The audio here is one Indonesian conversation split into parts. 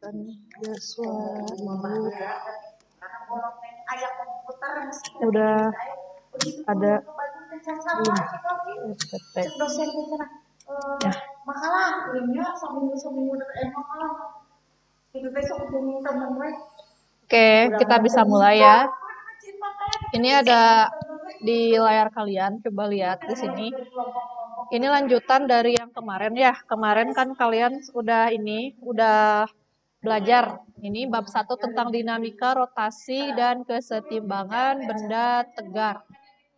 Dan Joshua udah ada belum ya. Oke, kita bisa mulai ya. Ini ada di layar kalian, coba lihat di sini. Ini lanjutan dari yang kemarin ya. Kemarin kan kalian udah belajar. Ini bab 1 tentang dinamika, rotasi, dan kesetimbangan benda tegar.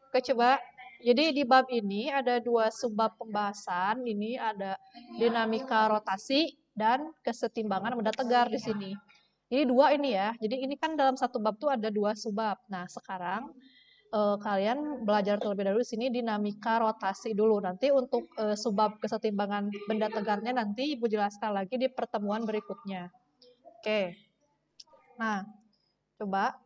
Oke, coba. Jadi di bab ini ada 2 subbab pembahasan. Ini ada dinamika rotasi dan kesetimbangan benda tegar di sini. Jadi 2 ini ya. Jadi ini kan dalam satu bab tuh ada 2 subbab. Nah, sekarang kalian belajar terlebih dahulu di sini dinamika rotasi dulu. Nanti untuk subbab kesetimbangan benda tegarnya nanti Ibu jelaskan lagi di pertemuan berikutnya. Oke. Nah, coba.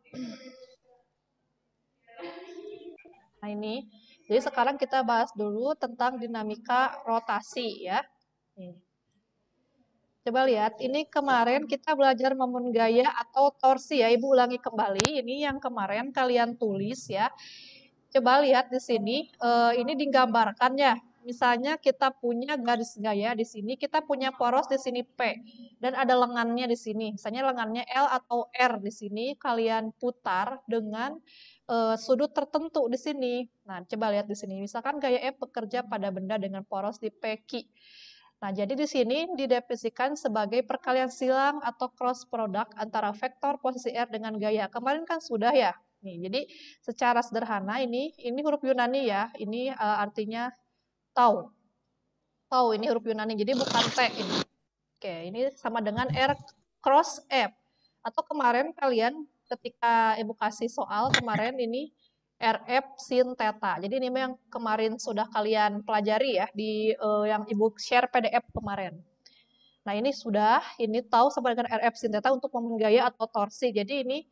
Nah, ini. Jadi sekarang kita bahas dulu tentang dinamika rotasi ya. Coba lihat, ini kemarin kita belajar momen gaya atau torsi ya. Ibu ulangi kembali, ini yang kemarin kalian tulis ya. Coba lihat di sini, ini digambarkan ya. Misalnya kita punya garis gaya di sini, kita punya poros di sini P, dan ada lengannya di sini. Misalnya lengannya L atau R di sini, kalian putar dengan sudut tertentu di sini. Nah, coba lihat di sini. Misalkan gaya F bekerja pada benda dengan poros di PQ. Nah, jadi di sini didefinisikan sebagai perkalian silang atau cross product antara vektor posisi R dengan gaya. Kemarin kan sudah ya. Nih, jadi secara sederhana ini huruf Yunani ya. Ini artinya tau. Tau ini huruf Yunani, jadi bukan T ini. Oke, ini sama dengan R cross F. Atau kemarin kalian ketika Ibu kasih soal kemarin ini RF sin theta. Jadi ini yang kemarin sudah kalian pelajari ya di yang Ibu share PDF kemarin. Nah, ini tahu sama dengan RF sin theta untuk momen gaya atau torsi. Jadi ini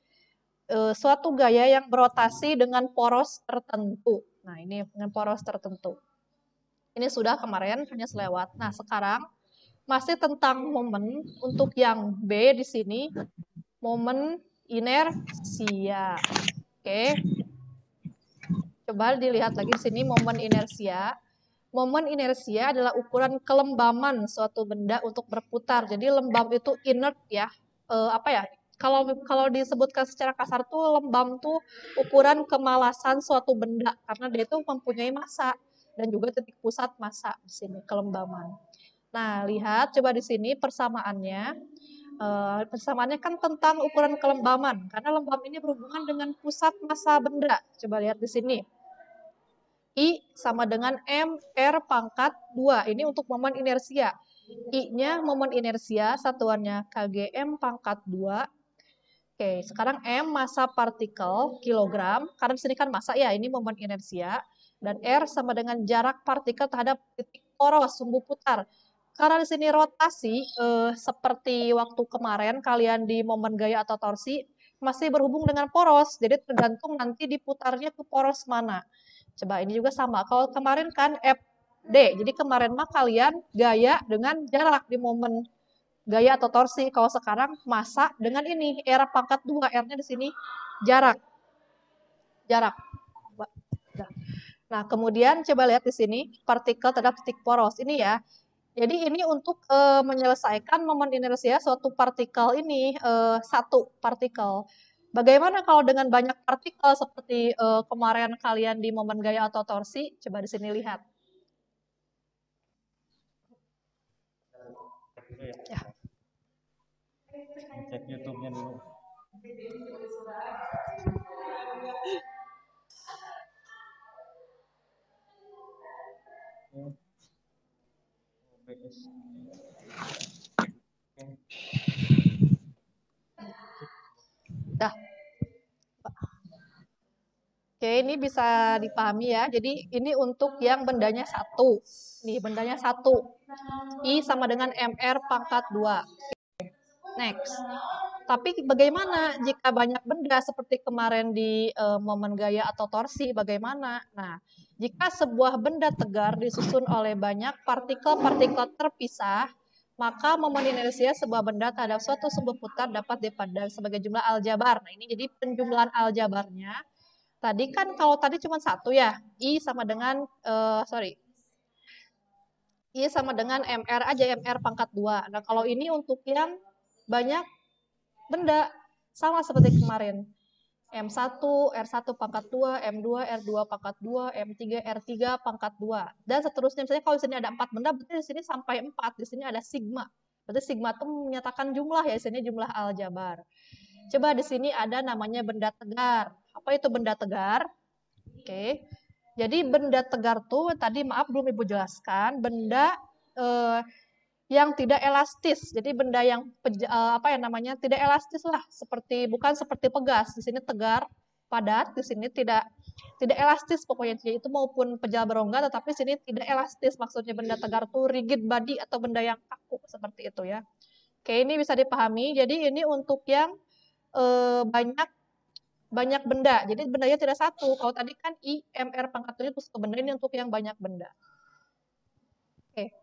suatu gaya yang berotasi dengan poros tertentu. Nah, ini dengan poros tertentu. Ini sudah kemarin hanya selewat. Nah, sekarang masih tentang momen untuk yang B di sini, momen inersia. Oke. Coba dilihat lagi di sini momen inersia. Momen inersia adalah ukuran kelembaman suatu benda untuk berputar. Jadi lembam itu inert ya. Kalau disebutkan secara kasar tuh lembam tuh ukuran kemalasan suatu benda karena dia itu mempunyai massa dan juga titik pusat massa di sini kelembaman. Nah, lihat coba di sini persamaannya. Persamaannya kan tentang ukuran kelembaman karena lembam ini berhubungan dengan pusat massa benda. Coba lihat di sini. I sama dengan MR pangkat 2. Ini untuk momen inersia. I-nya momen inersia, satuannya kgm pangkat 2. Oke, sekarang M massa partikel kilogram. Karena di sini kan massa ya, ini momen inersia. Dan R sama dengan jarak partikel terhadap titik poros sumbu putar. Karena di sini rotasi, seperti waktu kemarin kalian di momen gaya atau torsi, masih berhubung dengan poros. Jadi tergantung nanti diputarnya ke poros mana. Coba ini juga sama. Kalau kemarin kan FD, jadi kemarin mah kalian gaya dengan jarak di momen gaya atau torsi. Kalau sekarang massa dengan ini R pangkat 2, R-nya di sini jarak. Jarak. Nah, kemudian coba lihat di sini partikel terhadap titik poros. Ini ya. Jadi ini untuk menyelesaikan momen inersia suatu partikel ini satu partikel. Bagaimana kalau dengan banyak partikel seperti kemarin kalian di momen gaya atau torsi? Coba di sini lihat. Ya. Cek YouTube-nya dulu. Dah. Oke, ini bisa dipahami ya. Jadi ini untuk yang bendanya satu. Nih, bendanya satu. I sama dengan MR pangkat 2. Next. Tapi bagaimana jika banyak benda seperti kemarin di momen gaya atau torsi, bagaimana? Nah, jika sebuah benda tegar disusun oleh banyak partikel-partikel terpisah, maka momen inersia sebuah benda terhadap suatu sumbu putar dapat dipandang sebagai jumlah aljabar. Nah, ini jadi penjumlahan aljabarnya. Tadi kan kalau tadi cuma satu ya, I sama dengan, I sama dengan MR aja, MR pangkat 2. Nah, kalau ini untuk yang banyak benda, sama seperti kemarin. M1, R1 pangkat 2, M2, R2 pangkat 2, M3, R3 pangkat 2. Dan seterusnya, misalnya kalau di sini ada 4 benda, berarti di sini sampai 4. Di sini ada sigma. Berarti sigma itu menyatakan jumlah ya, di sini jumlah aljabar. Coba di sini ada namanya benda tegar. Apa itu benda tegar? Oke. Jadi benda tegar tuh tadi maaf belum Ibu jelaskan, benda yang tidak elastis. Jadi benda yang apa ya namanya? Tidak elastis lah, seperti bukan seperti pegas. Di sini tegar, padat, di sini tidak elastis pokoknya itu maupun pejal berongga, tetapi di sini tidak elastis. Maksudnya benda tegar tuh rigid body atau benda yang kaku seperti itu ya. Oke, ini bisa dipahami. Jadi ini untuk yang banyak benda. Jadi bendanya tidak satu. Kalau tadi kan I, MR pangkat 7 terus ke benda, ini untuk yang banyak benda. Oke.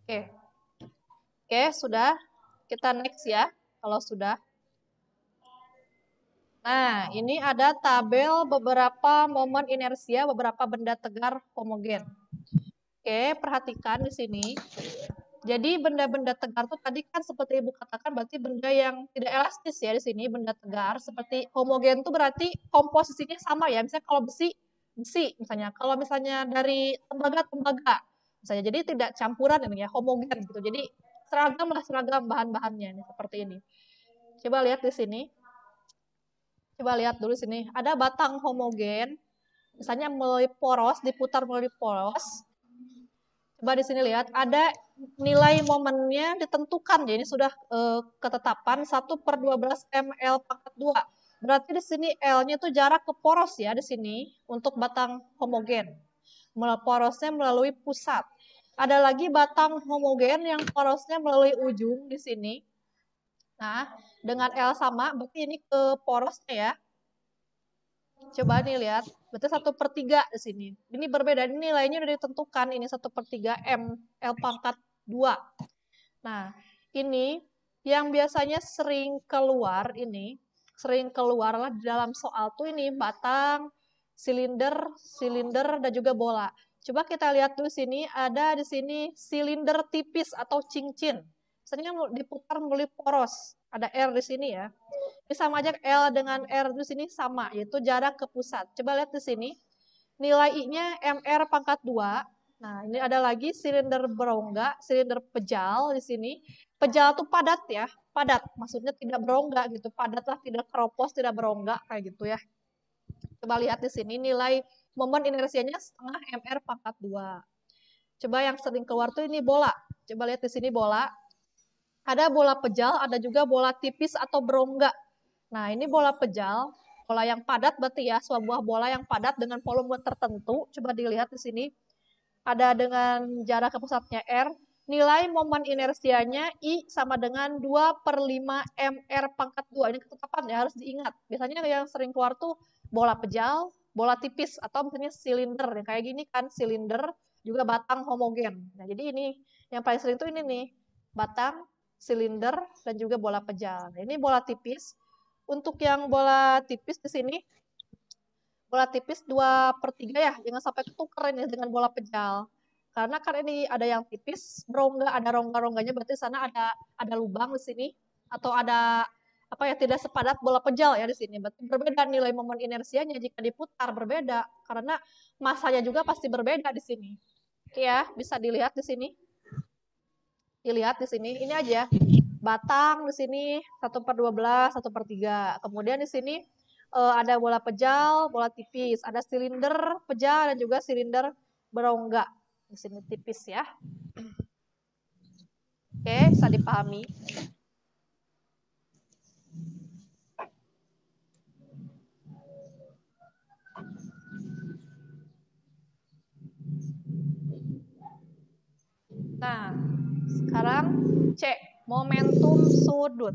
Oke. Oke, sudah. Kita next ya, kalau sudah. Nah, ini ada tabel beberapa momen inersia beberapa benda tegar homogen. Oke, perhatikan di sini. Jadi benda-benda tegar itu tadi kan seperti Ibu katakan berarti benda yang tidak elastis ya di sini, benda tegar. Seperti homogen itu berarti komposisinya sama ya. Misalnya kalau besi, besi misalnya. Kalau misalnya dari tembaga, tembaga. Misalnya, jadi tidak campuran ini ya, homogen gitu. Jadi seragam lah, seragam bahan-bahannya seperti ini. Coba lihat di sini. Coba lihat dulu sini. Ada batang homogen. Misalnya melalui poros, diputar melalui poros. Coba di sini lihat, ada nilai momennya ditentukan. Jadi sudah ketetapan 1/12 ml pangkat 2. Berarti di sini L-nya itu jarak ke poros ya di sini untuk batang homogen. Porosnya melalui pusat. Ada lagi batang homogen yang porosnya melalui ujung di sini. Nah, dengan L sama, berarti ini ke porosnya ya. Coba nih lihat, berarti 1/3 di sini. Ini berbeda, ini nilainya udah ditentukan, ini 1/3 M, L pangkat 2. Nah, ini yang biasanya sering keluar ini, sering keluar lah di dalam soal tuh ini batang, silinder, silinder, dan juga bola. Coba kita lihat dulu sini, ada di sini silinder tipis atau cincin. Misalnya diputar melalui poros, ada R di sini ya. Ini sama aja L dengan R di sini sama, yaitu jarak ke pusat. Coba lihat di sini. Nilai I-nya MR pangkat 2. Nah, ini ada lagi silinder berongga, silinder pejal di sini. Pejal itu padat ya, padat. Maksudnya tidak berongga gitu, padat lah, tidak keropos, tidak berongga kayak gitu ya. Coba lihat di sini nilai momen inersianya setengah MR pangkat 2. Coba yang sering keluar tuh ini bola. Coba lihat di sini bola. Ada bola pejal, ada juga bola tipis atau berongga. Nah, ini bola pejal, bola yang padat berarti ya, sebuah bola yang padat dengan volume tertentu. Coba dilihat di sini. Ada dengan jarak ke pusatnya R. Nilai momen inersianya I sama dengan 2/5 MR pangkat 2. Ini ketetapan ya, harus diingat. Biasanya yang sering keluar tuh bola pejal, bola tipis, atau misalnya silinder. Kayak gini kan, silinder, juga batang homogen. Nah, jadi ini yang paling sering tuh ini nih, batang, silinder, dan juga bola pejal. Nah, ini bola tipis. Untuk yang bola tipis di sini, bola tipis 2/3 ya, jangan sampai ketukar ini dengan bola pejal. Karena kan ini ada yang tipis, berongga, ada rongga-rongganya, berarti sana ada lubang di sini, atau ada apa ya, tidak sepadat bola pejal ya di sini. Berarti berbeda nilai momen inersianya jika diputar, berbeda. Karena masanya juga pasti berbeda di sini. Oke ya, bisa dilihat di sini. Dilihat di sini, ini aja. Batang di sini 1/12, 1/3. Kemudian di sini ada bola pejal, bola tipis, ada silinder pejal dan juga silinder berongga. Di sini tipis ya. Oke, bisa dipahami. Nah, sekarang C, momentum sudut.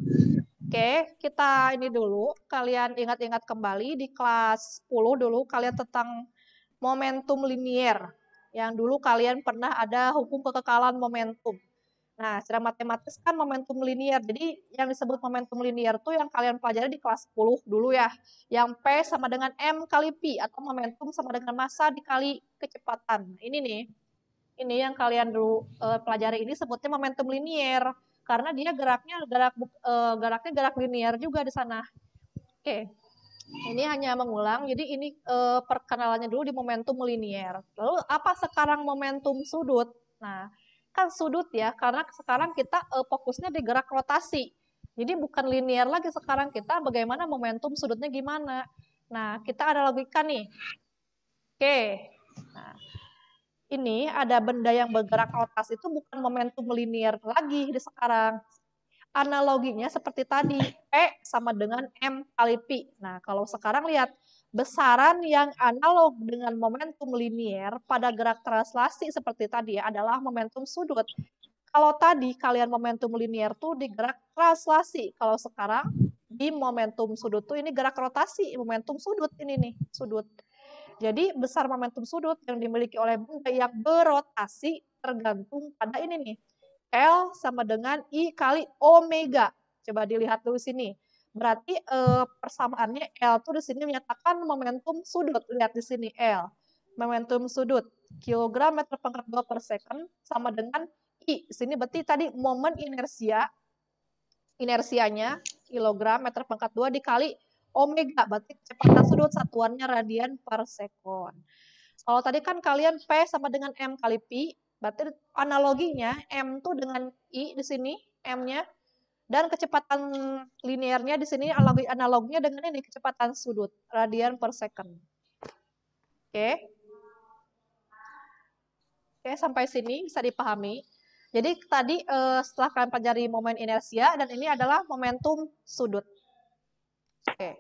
Oke, kita ini dulu, kalian ingat-ingat kembali di kelas 10 dulu, kalian tentang momentum linier. Yang dulu kalian pernah ada hukum kekekalan momentum. Nah, secara matematis kan momentum linier. Jadi yang disebut momentum linier tuh yang kalian pelajari di kelas 10 dulu ya. Yang P sama dengan M kali Pi, atau momentum sama dengan massa dikali kecepatan. Ini nih, ini yang kalian dulu pelajari ini sebutnya momentum linier. Karena dia geraknya gerak linier juga di sana. Oke, ini hanya mengulang. Jadi ini perkenalannya dulu di momentum linier. Lalu apa sekarang momentum sudut? Nah, kan sudut ya, karena sekarang kita fokusnya di gerak rotasi. Jadi bukan linier lagi sekarang kita bagaimana momentum sudutnya gimana. Nah, kita ada logika nih. Oke. Nah, ini ada benda yang bergerak rotasi itu bukan momentum linier lagi di sekarang. Analoginya seperti tadi, P sama dengan M kali Pi. Nah, kalau sekarang lihat, besaran yang analog dengan momentum linier pada gerak translasi seperti tadi ya, adalah momentum sudut. Kalau tadi kalian momentum linier tuh di gerak translasi. Kalau sekarang di momentum sudut tuh ini gerak rotasi, momentum sudut ini nih, sudut. Jadi besar momentum sudut yang dimiliki oleh benda yang berotasi tergantung pada ini nih. L sama dengan I kali omega. Coba dilihat dulu sini. Berarti persamaannya L tuh di sini menyatakan momentum sudut. Lihat di sini L. Momentum sudut. Kilogram meter pangkat 2 per second sama dengan I. Di sini berarti tadi momen inersia. Inersianya kilogram meter pangkat 2 dikali omega. Berarti kecepatan sudut satuannya radian per sekon. Kalau tadi kan kalian P sama dengan M kali Pi, berarti analoginya M tuh dengan I di sini, M-nya, dan kecepatan linearnya di sini analoginya dengan ini, kecepatan sudut, radian per second. Oke. Oke, sampai sini bisa dipahami. Jadi tadi setelah kalian pelajari momen inersia, dan ini adalah momentum sudut. Oke.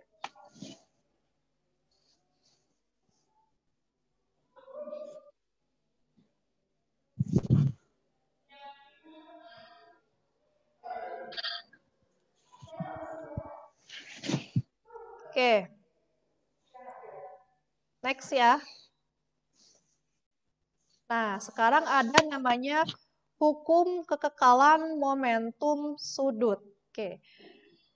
Oke. Next ya. Nah, sekarang ada namanya hukum kekekalan momentum sudut. Oke.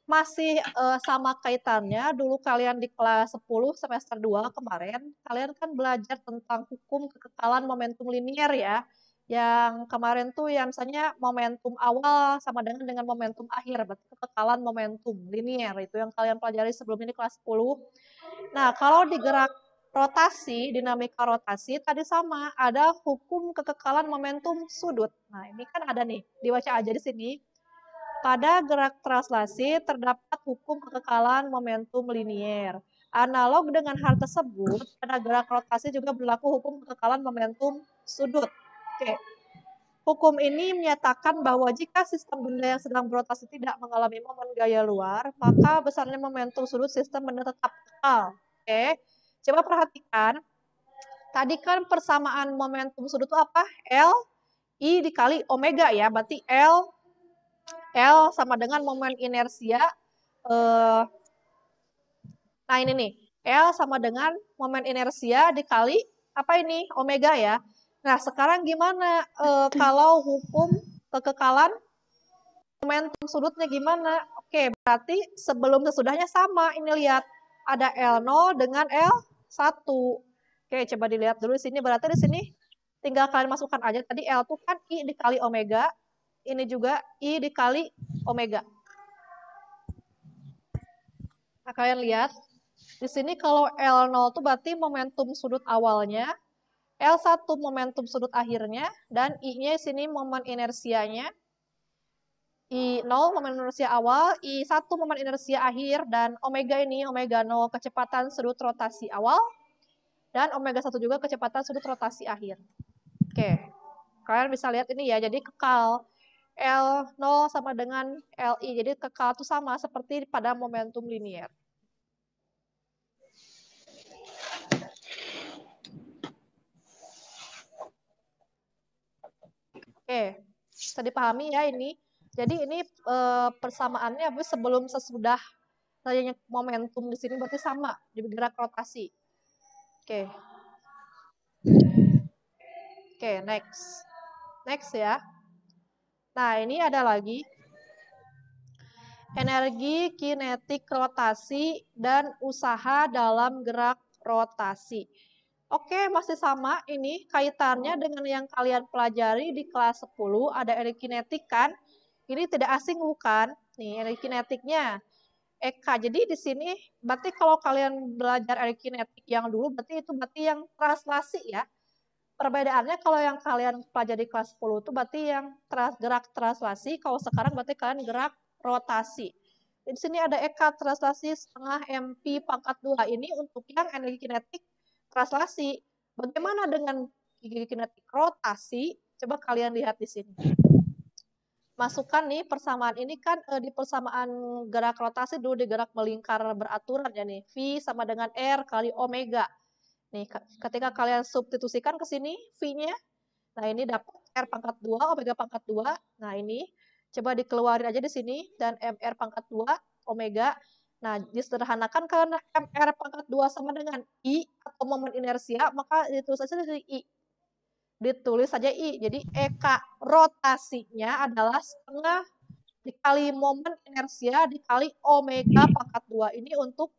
Masih sama kaitannya, dulu kalian di kelas 10 semester 2 kemarin, kalian kan belajar tentang hukum kekekalan momentum linier ya. Yang kemarin tuh yang misalnya momentum awal sama dengan momentum akhir, berarti kekekalan momentum linier, itu yang kalian pelajari sebelum ini kelas 10. Nah, kalau di gerak rotasi, dinamika rotasi, tadi sama, ada hukum kekekalan momentum sudut. Nah, ini kan ada nih, dibaca aja di sini. Pada gerak translasi terdapat hukum kekekalan momentum linier. Analog dengan hal tersebut, pada gerak rotasi juga berlaku hukum kekekalan momentum sudut. Oke. Hukum ini menyatakan bahwa jika sistem benda yang sedang berotasi tidak mengalami momen gaya luar, maka besarnya momentum sudut sistem benda tetap kekal. Oke. Coba perhatikan. Tadi kan persamaan momentum sudut itu apa? L I dikali omega ya. Berarti L sama dengan momen inersia. Nah ini nih, L sama dengan momen inersia dikali apa ini? Omega ya. Nah sekarang gimana kalau hukum kekekalan momentum sudutnya gimana? Oke, berarti sebelum sesudahnya sama. Ini lihat, ada L0 dengan L1. Oke, coba dilihat dulu di sini. Berarti di sini tinggal kalian masukkan aja. Tadi L itu kan I dikali omega. Ini juga I dikali omega. Nah, kalian lihat. Di sini kalau L0 itu berarti momentum sudut awalnya. L1 momentum sudut akhirnya. Dan I-nya di sini momen inersianya. I0 momen inersia awal, I1 momen inersia akhir, dan omega ini, omega 0 kecepatan sudut rotasi awal, dan omega 1 juga kecepatan sudut rotasi akhir. Oke, kalian bisa lihat ini ya, jadi kekal. L0 sama dengan Li, jadi kekal itu sama seperti pada momentum linier. Oke, bisa dipahami ya ini. Jadi ini persamaannya sebelum sesudah adanya momentum di sini berarti sama di gerak rotasi. Oke. Oke, next. Next ya. Nah, ini ada lagi energi kinetik rotasi dan usaha dalam gerak rotasi. Oke, masih sama ini kaitannya dengan yang kalian pelajari di kelas 10, ada energi kinetik kan? Ini tidak asing bukan? Nih, energi kinetiknya Eka. Jadi di sini berarti kalau kalian belajar energi kinetik yang dulu berarti itu berarti yang translasi ya. Perbedaannya kalau yang kalian pelajari kelas 10 itu berarti yang gerak translasi, kalau sekarang berarti kalian gerak rotasi. Di sini ada Eka translasi setengah MP pangkat 2 ini untuk yang energi kinetik translasi. Bagaimana dengan energi kinetik rotasi? Coba kalian lihat di sini. Masukkan nih persamaan ini kan di persamaan gerak rotasi dulu di gerak melingkar beraturan ya nih. V sama dengan R kali omega. Nih ketika kalian substitusikan ke sini V-nya, nah ini dapat R pangkat 2, omega pangkat 2. Nah ini coba dikeluarin aja di sini dan MR pangkat 2 omega. Nah, disederhanakan karena MR pangkat 2 sama dengan I atau momen inersia, maka ditulis saja dari I. Ditulis saja I. Jadi EK rotasinya adalah setengah dikali momen inersia dikali omega pangkat 2. Ini untuk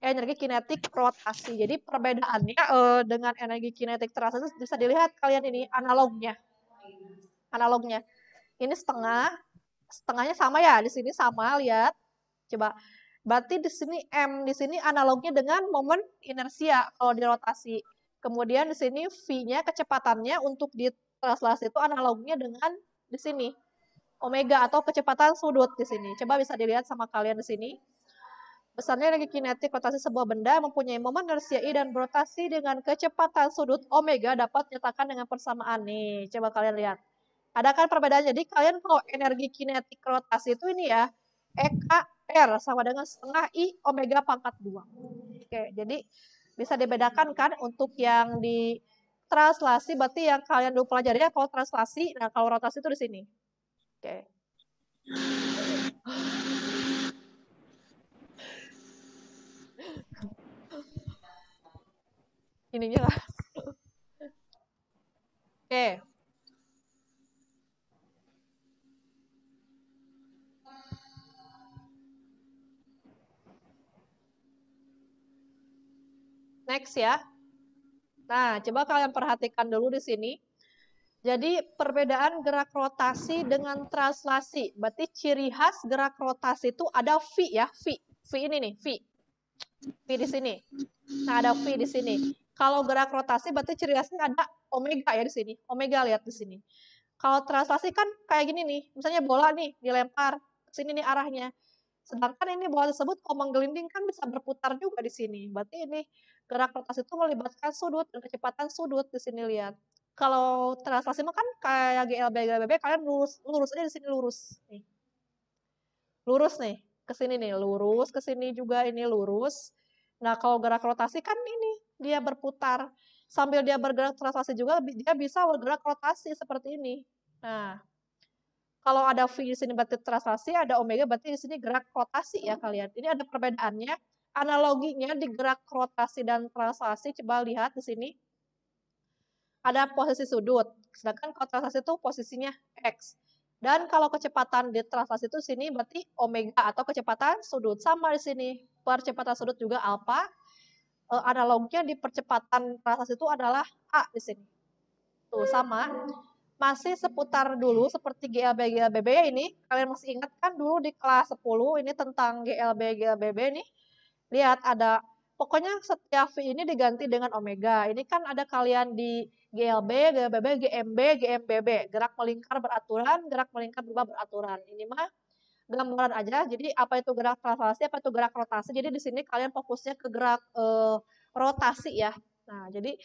energi kinetik rotasi. Jadi perbedaannya dengan energi kinetik translasi bisa dilihat kalian ini analognya. Analognya. Ini setengahnya sama ya, di sini sama, lihat. Coba. Berarti di sini M di sini analognya dengan momen inersia kalau di rotasi. Kemudian di sini V-nya kecepatannya untuk di translasi itu analognya dengan di sini omega atau kecepatan sudut di sini. Coba bisa dilihat sama kalian di sini. Besarnya energi kinetik rotasi sebuah benda mempunyai momen inersia I dan berotasi dengan kecepatan sudut omega dapat dinyatakan dengan persamaan nih. Coba kalian lihat. Ada kan perbedaan. Jadi kalian kalau energi kinetik rotasi itu ini ya, EKR sama dengan setengah I omega pangkat 2. Oke, jadi bisa dibedakan kan untuk yang di translasi berarti yang kalian dulu pelajari ya kalau translasi, nah kalau rotasi itu di sini. Oke. Ininya lah. Oke. Next ya. Nah, coba kalian perhatikan dulu di sini. Jadi perbedaan gerak rotasi dengan translasi. Berarti ciri khas gerak rotasi itu ada V ya, V. V ini nih, V. V di sini. Nah, ada V di sini. Kalau gerak rotasi berarti ciri khasnya ada omega ya di sini. Omega lihat di sini. Kalau translasi kan kayak gini nih. Misalnya bola nih dilempar ke sini nih arahnya. Sedangkan ini bola tersebut kalau menggelinding kan bisa berputar juga di sini. Berarti ini gerak rotasi itu melibatkan sudut dan kecepatan sudut di sini lihat. Kalau translasi mah kan kayak GLB GLB kalian lurus aja di sini lurus. Nih. Lurus nih, ke sini nih, lurus ke sini juga ini lurus. Nah, kalau gerak rotasi kan ini dia berputar. Sambil dia bergerak translasi juga dia bisa bergerak rotasi seperti ini. Nah, kalau ada V di sini berarti translasi, ada omega berarti di sini gerak rotasi ya kalian. Ini ada perbedaannya. Analoginya di gerak rotasi dan translasi, coba lihat di sini. Ada posisi sudut. Sedangkan kalau translasi itu posisinya X. Dan kalau kecepatan di translasi itu sini berarti omega atau kecepatan sudut. Sama di sini. Percepatan sudut juga alfa. Analognya di percepatan translasi itu adalah A di sini. Tuh sama. Masih seputar dulu seperti GLB GLBB ini. Kalian masih ingat kan dulu di kelas 10 ini tentang GLB GLBB nih. Lihat ada pokoknya setiap V ini diganti dengan omega. Ini kan ada kalian di GLB, GLBB, GMB, GMBB. Gerak melingkar beraturan, gerak melingkar berubah beraturan. Ini mah gambaran aja. Jadi apa itu gerak translasi, apa itu gerak rotasi. Jadi di sini kalian fokusnya ke gerak rotasi ya. Nah, jadi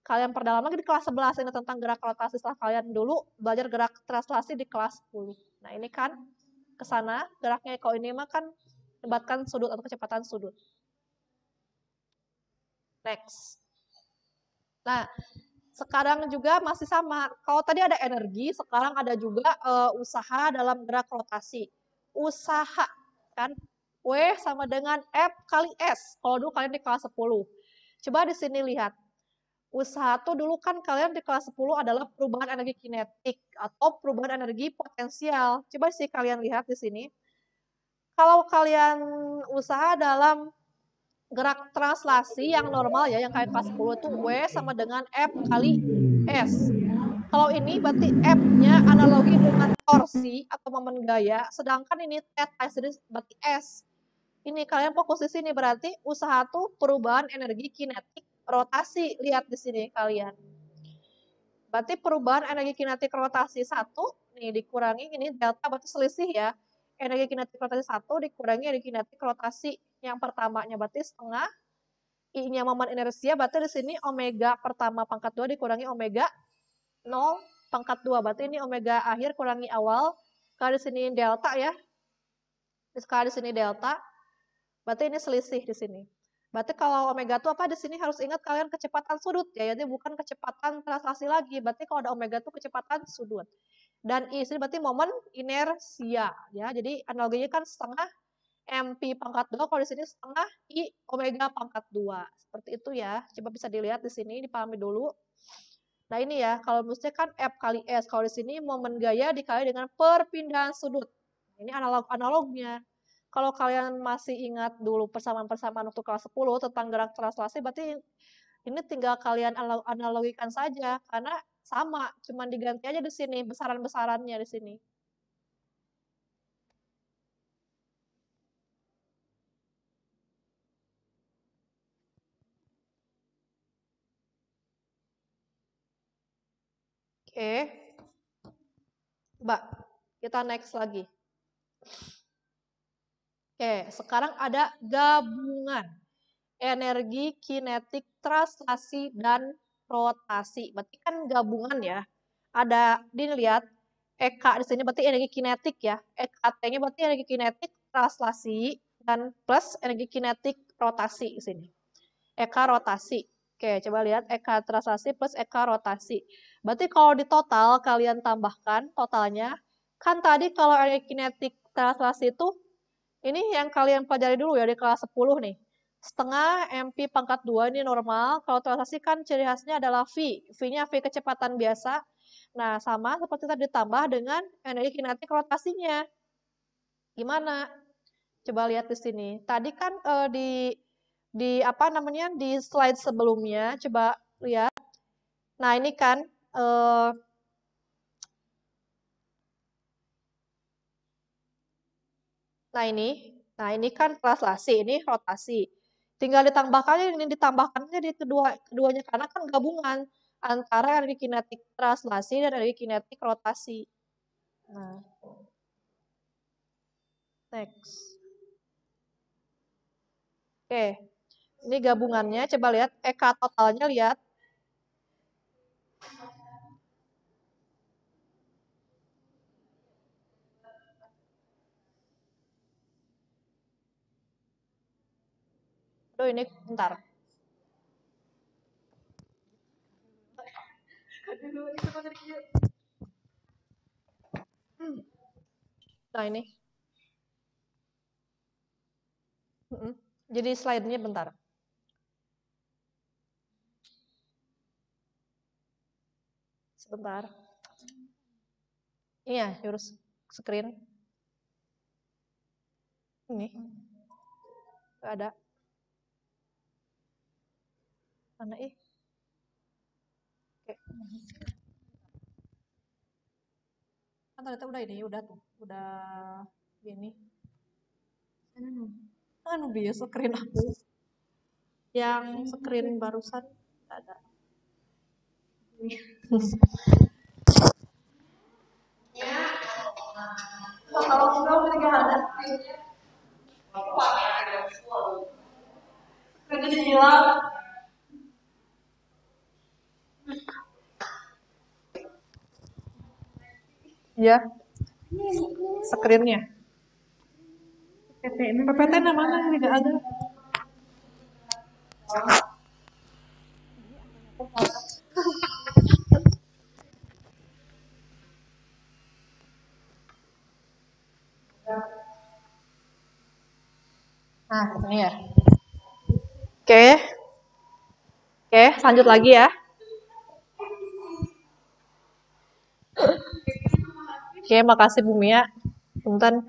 kalian perdalam lagi di kelas 11 ini tentang gerak rotasi setelah kalian dulu belajar gerak translasi di kelas 10. Nah, ini kan ke sana geraknya kalau ini mah kan melibatkan sudut atau kecepatan sudut. Next. Nah, Sekarang juga masih sama. Kalau tadi ada energi, sekarang ada juga usaha dalam gerak rotasi. Usaha, kan? W sama dengan F kali S. Kalau dulu kalian di kelas 10. Coba di sini lihat. Usaha tuh dulu kan kalian di kelas 10 adalah perubahan energi kinetik atau perubahan energi potensial. Coba sih kalian lihat di sini. Kalau kalian usaha dalam gerak translasi yang normal ya, yang kalian kelas 10 itu W sama dengan F kali S. Kalau ini berarti F-nya analogi dengan torsi atau momen gaya, sedangkan ini theta berarti S. Ini kalian fokus di sini berarti usaha tuh perubahan energi kinetik rotasi. Lihat di sini kalian. Berarti perubahan energi kinetik rotasi 1 nih dikurangi ini delta berarti selisih ya. Energi kinetik rotasi 1 dikurangi energi kinetik rotasi yang pertamanya berarti setengah I-nya momen inersia berarti di sini omega pertama pangkat 2 dikurangi omega 0 pangkat 2 berarti ini omega akhir kurangi awal. Kalau di sini delta ya. Kalau di sini delta berarti ini selisih di sini. Berarti kalau omega itu apa di sini harus ingat kalian kecepatan sudut ya, jadi bukan kecepatan translasi lagi. Berarti kalau ada omega itu kecepatan sudut. Dan I sini berarti momen inersia ya. Jadi analoginya kan setengah MP pangkat 2, kalau di sini setengah I omega pangkat 2. Seperti itu ya. Coba bisa dilihat di sini, dipahami dulu. Nah ini ya, kalau mestinya kan F kali S. Kalau di sini momen gaya dikali dengan perpindahan sudut. Ini analognya. Kalau kalian masih ingat dulu persamaan-persamaan waktu kelas 10 tentang gerak translasi, berarti ini tinggal kalian analogikan saja. Karena sama, cuman diganti aja di sini, besaran-besarannya di sini. Oke. Mbak, kita next lagi. Oke, sekarang ada gabungan energi kinetik translasi dan rotasi. Berarti kan gabungan ya. Ada dilihat EK di sini berarti energi kinetik ya. EKT-nya berarti energi kinetik translasi dan plus energi kinetik rotasi di sini. EK rotasi. Oke, coba lihat EK translasi plus EK rotasi. Berarti kalau di total kalian tambahkan totalnya, kan tadi kalau energi kinetik translasi itu ini yang kalian pelajari dulu ya di kelas 10 nih. Setengah MP pangkat 2 ini normal. Kalau translasi kan ciri khasnya adalah V. V-nya V kecepatan biasa. Nah, sama seperti tadi ditambah dengan energi kinetik rotasinya. Gimana? Coba lihat di sini. Tadi kan di apa namanya di slide sebelumnya coba lihat. Nah, ini kan Nah ini kan translasi, ini rotasi. Tinggal ditambahkannya ini ditambahkannya di keduanya karena kan gabungan antara energi kinetik translasi dan energi kinetik rotasi. Nah, next. Oke, ini gabungannya. Coba lihat EK totalnya lihat. Aduh ini bentar. Nah ini. Jadi slide-nya bentar. Sebentar. Iya, jurus screen. Ini. Gak ada. Mana ih? Oke. Kan ternyata udah ini, udah tuh. Udah gini. Anu biasa screen aku. Yang screen barusan gak ada. Kalau enggak udah gak ada screen-nya. Screen-nya hilang. Iya. Screen-nya. PPT mana ini gak ada. Nah, ini ya. Oke. Oke, lanjut lagi ya. Oke, makasih Bu Mia. Punten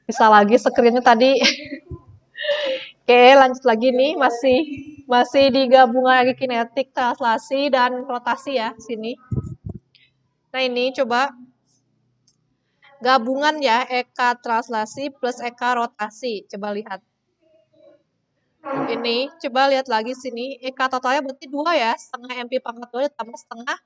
bisa lagi screen-nya tadi. Oke, lanjut lagi nih, masih di gabungan lagi kinetik, translasi dan rotasi ya sini. Nah, ini coba gabungan ya eka translasi plus eka rotasi. Coba lihat. Ini coba lihat lagi sini. Eka totalnya berarti 2 ya, setengah MP pangkat 2 ditambah setengah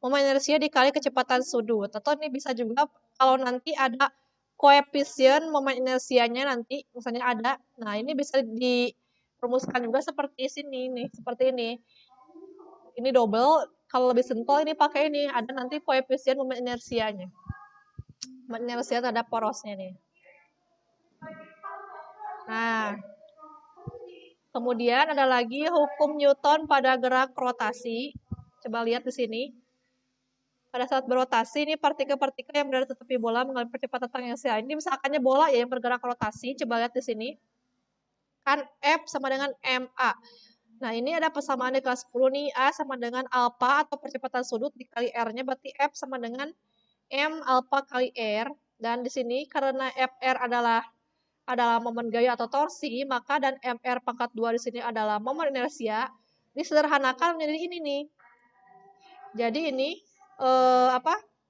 momen inersia dikali kecepatan sudut. Atau ini bisa juga kalau nanti ada koefisien momen inersianya nanti misalnya ada. Nah, ini bisa dirumuskan juga seperti sini nih, seperti ini. Ini double, kalau lebih simpel ini pakai ini, ada nanti koefisien momen inersianya. Momen inersia terhadap porosnya nih. Nah, kemudian ada lagi hukum Newton pada gerak rotasi. Coba lihat di sini. Pada saat berotasi, ini partikel-partikel yang berada di tepi bola mengalami percepatan tangensial. Ini misalkannya bola ya yang bergerak rotasi. Coba lihat di sini. Kan F sama dengan MA. Nah, ini ada persamaan di kelas 10 nih. A sama dengan alpha atau percepatan sudut dikali R-nya. Berarti F sama dengan M alpha kali R. Dan di sini karena FR adalah momen gaya atau torsi, maka dan MR pangkat 2 di sini adalah momen inersia, disederhanakan menjadi ini nih. Jadi ini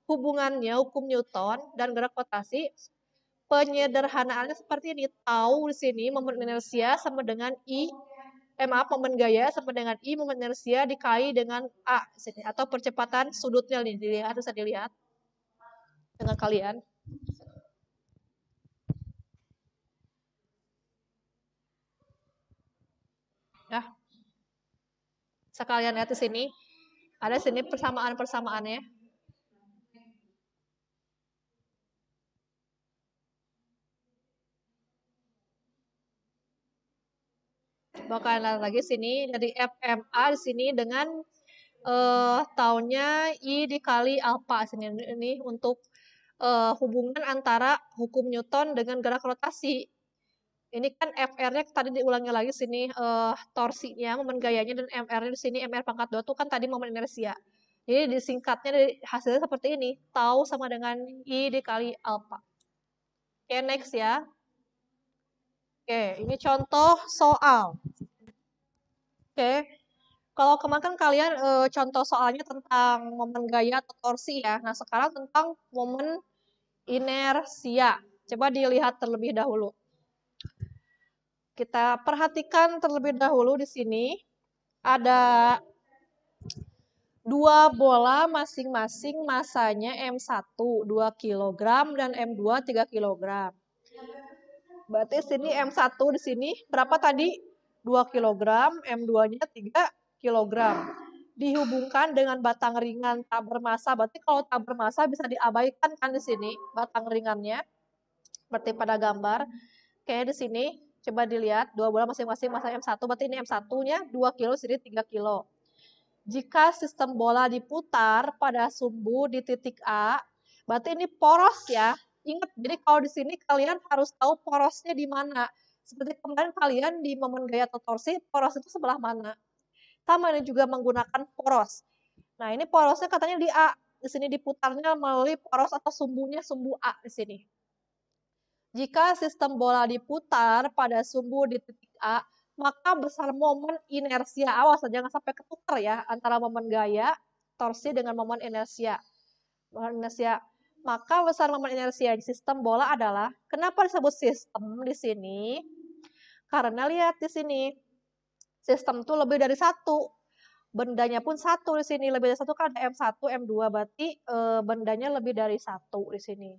hubungannya hukum Newton dan gerak rotasi, penyederhanaannya seperti ini. Tahu di sini momen inersia sama dengan momen gaya sama dengan I momen inersia dikali dengan A sini, atau percepatan sudutnya nih, dilihat, bisa dilihat dengan kalian. Ya. Sekalian lihat di sini. Ada sini persamaan-persamaannya. Bakal lihat lagi sini dari FMA di sini dengan tahunnya I dikali alpha sini. Ini untuk hubungan antara hukum Newton dengan gerak rotasi. Ini kan FR-nya tadi diulangi lagi sini torsinya, momen gayanya, dan MR-nya di sini MR pangkat 2 tuh kan tadi momen inersia. Jadi disingkatnya dari hasilnya seperti ini. Tau sama dengan I dikali alpha. Oke, next ya. Oke, ini contoh soal. Oke. Kalau kemarin kan kalian contoh soalnya tentang momen gaya atau torsi ya. Nah, sekarang tentang momen inersia. Coba dilihat terlebih dahulu. Kita perhatikan terlebih dahulu di sini. Ada 2 bola masing-masing masanya M1 2 kg dan M2 3 kg. Berarti sini M1 di sini berapa tadi? 2 kg, M2-nya 3 kg. Dihubungkan dengan batang ringan tak bermassa. Berarti kalau tak bermassa bisa diabaikan kan di sini batang ringannya. Seperti pada gambar. Oke, di sini coba dilihat 2 bola masing-masing massa M1. Berarti ini M1-nya 2 kg, sini 3 kg. Jika sistem bola diputar pada sumbu di titik A, berarti ini poros ya. Ingat, jadi kalau di sini kalian harus tahu porosnya di mana. Seperti kemarin kalian di momen gaya atau torsi, poros itu sebelah mana. Sama ini juga menggunakan poros. Nah, ini porosnya katanya di A. Di sini diputarnya melalui poros atau sumbunya sumbu A di sini. Jika sistem bola diputar pada sumbu di titik A, maka besar momen inersia. Awas, jangan sampai ketukar ya antara momen gaya, torsi dengan momen inersia. Momen inersia. Maka besar momen inersia di sistem bola adalah, kenapa disebut sistem di sini? Karena lihat di sini, sistem itu lebih dari satu. Bendanya pun satu di sini, lebih dari satu kan ada M1, M2, berarti bendanya lebih dari satu di sini.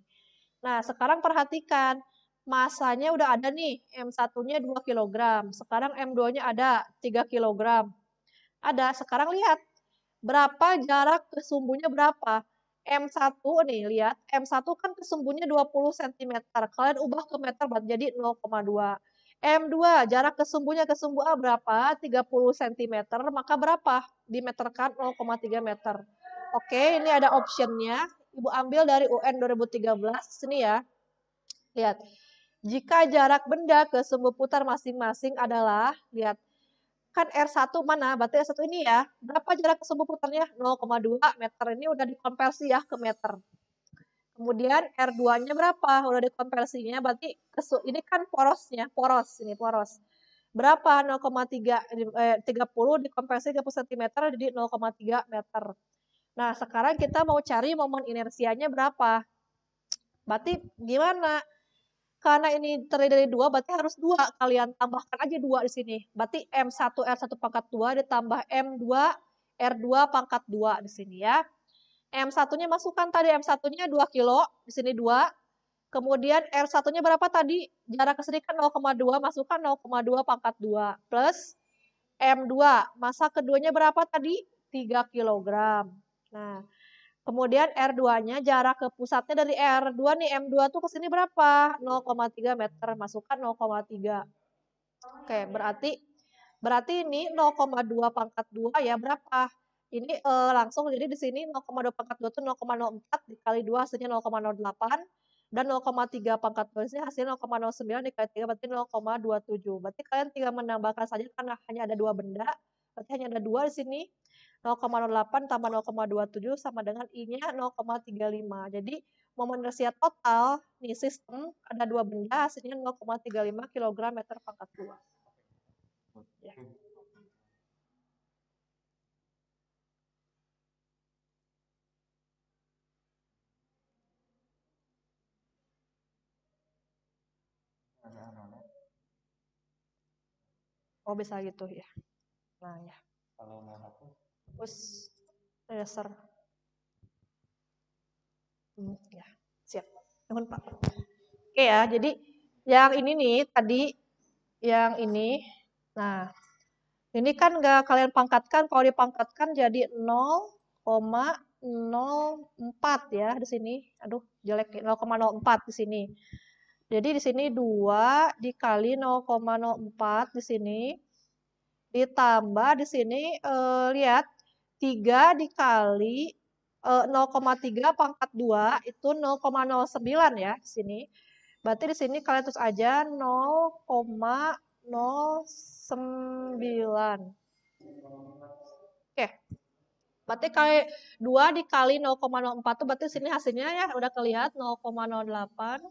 Nah, sekarang perhatikan, masanya udah ada nih, M1-nya 2 kg, sekarang M2-nya ada 3 kg. Ada, sekarang lihat, berapa jarak ke sumbunya berapa? M1 nih, lihat, M1 kan ke sumbunya 20 cm, kalian ubah ke meter berarti jadi 0,2. M2, jarak ke sumbunya ke sumbu A berapa? 30 cm, maka berapa? Dimeterkan 0,3 meter. Oke, ini ada optionnya. Ibu ambil dari UN 2013, sini ya. Lihat, Jika jarak benda ke sumbu putar masing-masing adalah, lihat, kan R1 mana? Berarti R1 ini ya. Berapa jarak ke sumbu putarnya? 0,2 meter. Ini udah dikonversi ya ke meter. Kemudian R2-nya berapa? Udah dikonversinya, berarti ini kan porosnya, ini poros. Berapa? 30 dikonversi 30 cm jadi 0,3 meter. Nah, sekarang kita mau cari momen inersianya berapa? Berarti gimana? Karena ini terdiri dari 2, berarti harus 2. Kalian tambahkan aja 2 di sini. Berarti M1 R1 pangkat 2 ditambah M2 R2 pangkat 2 di sini ya. M1-nya masukkan tadi, M1-nya 2 kilo, di sini 2. Kemudian R1-nya berapa tadi? Jarak ke sini kan 0,2, masukkan 0,2 pangkat 2. Plus M2, massa keduanya berapa tadi? 3 kg. Nah, kemudian R2-nya jarak ke pusatnya dari R2 nih, M2 tuh ke sini berapa? 0,3 meter, masukkan 0,3. Oke, berarti ini 0,2 pangkat 2 ya berapa? Ini langsung jadi di sini 0,2 pangkat 2 itu 0,04 dikali 2 hasilnya 0,08 dan 0,3 pangkat 2 ini hasilnya 0,09 dikali 3 berarti 0,27. Berarti kalian tinggal menambahkan saja karena hanya ada 2 benda. Berarti hanya ada 2 di sini. 0,08 tambah 0,27 sama dengan I-nya 0,35. Jadi momen inersia total nih sistem ada 2 benda hasilnya 0,35 kg meter pangkat 2. Ya. Oh bisa gitu ya. Nah ya. Kalau mau hapus? Terus dasar. Ya siap. Mohon Pak. Oke ya. Jadi yang ini nih tadi yang ini. Nah ini kan nggak kalian pangkatkan. Kalau dipangkatkan jadi 0,04 ya di sini. Aduh jelek 0,04 di sini. Jadi di sini 2 dikali 0,04 di sini. Ditambah di sini lihat 3 dikali 0,3 pangkat 2 itu 0,09 ya di sini. Berarti di sini kalian tulis aja 0,09. Oke. Berarti kali 2 dikali 0,04 itu berarti sini hasilnya ya udah kelihatan 0,08.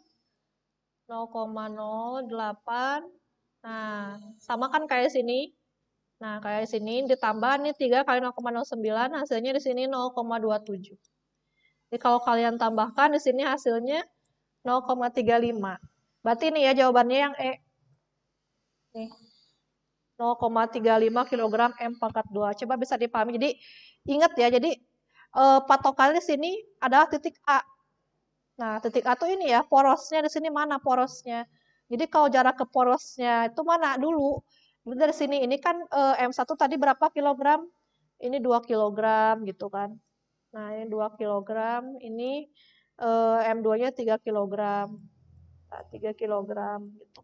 0,08. Nah, sama kan kayak sini. Nah, kayak di sini ditambah nih 3 kali 0,09 hasilnya di sini 0,27. Jadi kalau kalian tambahkan di sini hasilnya 0,35. Berarti ini ya jawabannya yang E. Nih. 0,35 kg M pangkat 2. Coba bisa dipahami. Jadi ingat ya, jadi patokannya di sini adalah titik A. Nah, titik A tuh ini ya, porosnya di sini mana porosnya. Jadi kalau jarak ke porosnya itu mana dulu. Dari sini ini kan M1 tadi berapa kilogram? Ini 2 kilogram gitu kan. Nah, ini 2 kilogram, ini M2-nya 3 kilogram. Nah, 3 kilogram gitu.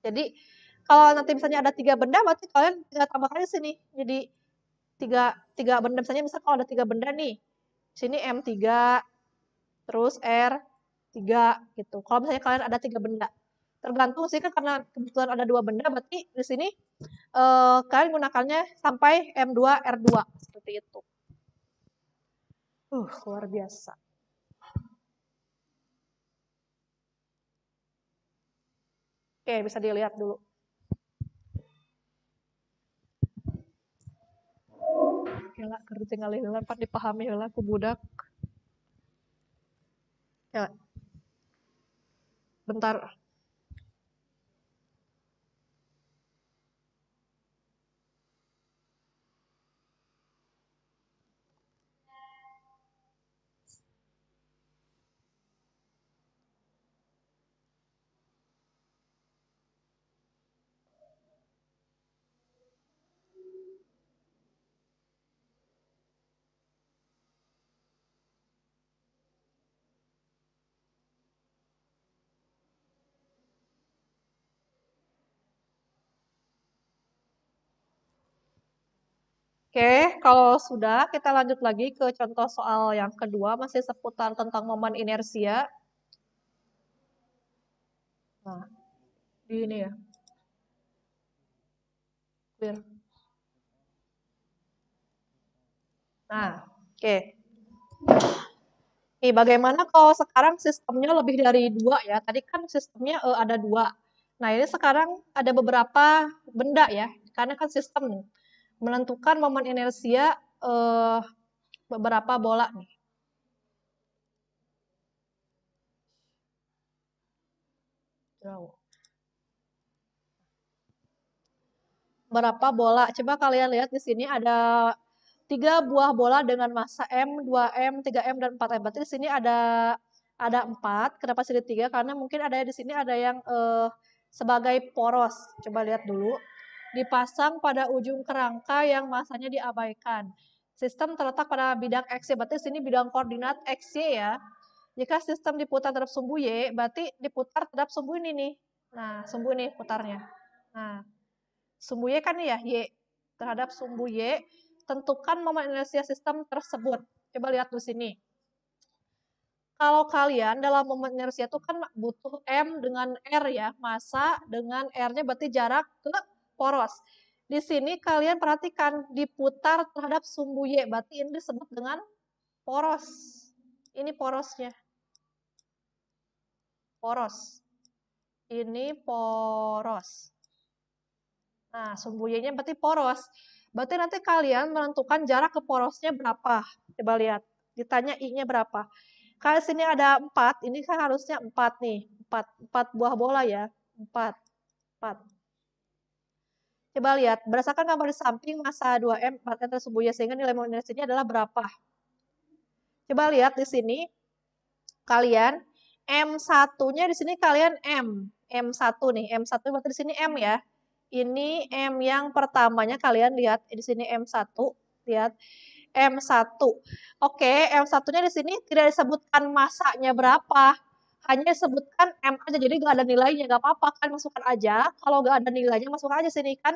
Jadi kalau nanti misalnya ada 3 benda, berarti kalian tinggal tambahkan di sini. Jadi 3 benda, misalnya kalau ada 3 benda nih. Sini M3, terus R3 gitu. Kalau misalnya kalian ada 3 benda. Tergantung sih kan karena kebetulan ada 2 benda, berarti di sini kalian gunakannya sampai M2, R2 seperti itu. Luar biasa. Oke, bisa dilihat dulu. Gila, kerja tinggal heula pan dipahami heula ku budak. Ya. Bentar. Oke, kalau sudah kita lanjut lagi ke contoh soal yang kedua, masih seputar tentang momen inersia. Nah, di ini ya, clear. Nah, oke. Nih, bagaimana kalau sekarang sistemnya lebih dari dua ya? Tadi kan sistemnya ada dua. Nah, ini sekarang ada beberapa benda ya, karena kan sistem nih. Menentukan momen inersia beberapa bola nih. Berapa bola? Coba kalian lihat di sini ada 3 buah bola dengan massa M, 2M, 3M, dan 4M. Berarti di sini ada 4. Kenapa sini 3? Karena mungkin ada di sini ada yang sebagai poros. Coba lihat dulu. Dipasang pada ujung kerangka yang masanya diabaikan. Sistem terletak pada bidang X, berarti di sini bidang koordinat XY ya. Jika sistem diputar terhadap sumbu Y, berarti diputar terhadap sumbu ini nih. Nah, sumbu ini putarnya. Nah, sumbu Y kan ya, Y. Terhadap sumbu Y, tentukan momen inersia sistem tersebut. Coba lihat di sini. Kalau kalian dalam momen inersia itu kan butuh M dengan R ya, massa dengan R-nya berarti jarak ke poros. Di sini kalian perhatikan diputar terhadap sumbu Y, berarti ini disebut dengan poros. Ini porosnya. Poros. Ini poros. Nah, sumbu Y-nya berarti poros. Berarti nanti kalian menentukan jarak ke porosnya berapa. Coba lihat. Ditanya I-nya berapa. Kalau sini ada 4, ini kan harusnya 4 nih. 4 buah bola ya. 4. 4. Coba lihat. Berdasarkan gambar di samping massa 2M, 4 meter sumbu Y, sehingga nilai momen inersianya adalah berapa. Coba lihat di sini. Kalian M1-nya di sini kalian M. M1 nih. M1 berarti di sini M ya. Ini M yang pertamanya kalian lihat di sini M1, lihat M1. Oke, M1-nya di sini tidak disebutkan masanya berapa. Hanya disebutkan M aja, jadi nggak ada nilainya, nggak apa-apa kan, masukkan aja. Kalau nggak ada nilainya, masukkan aja sini kan.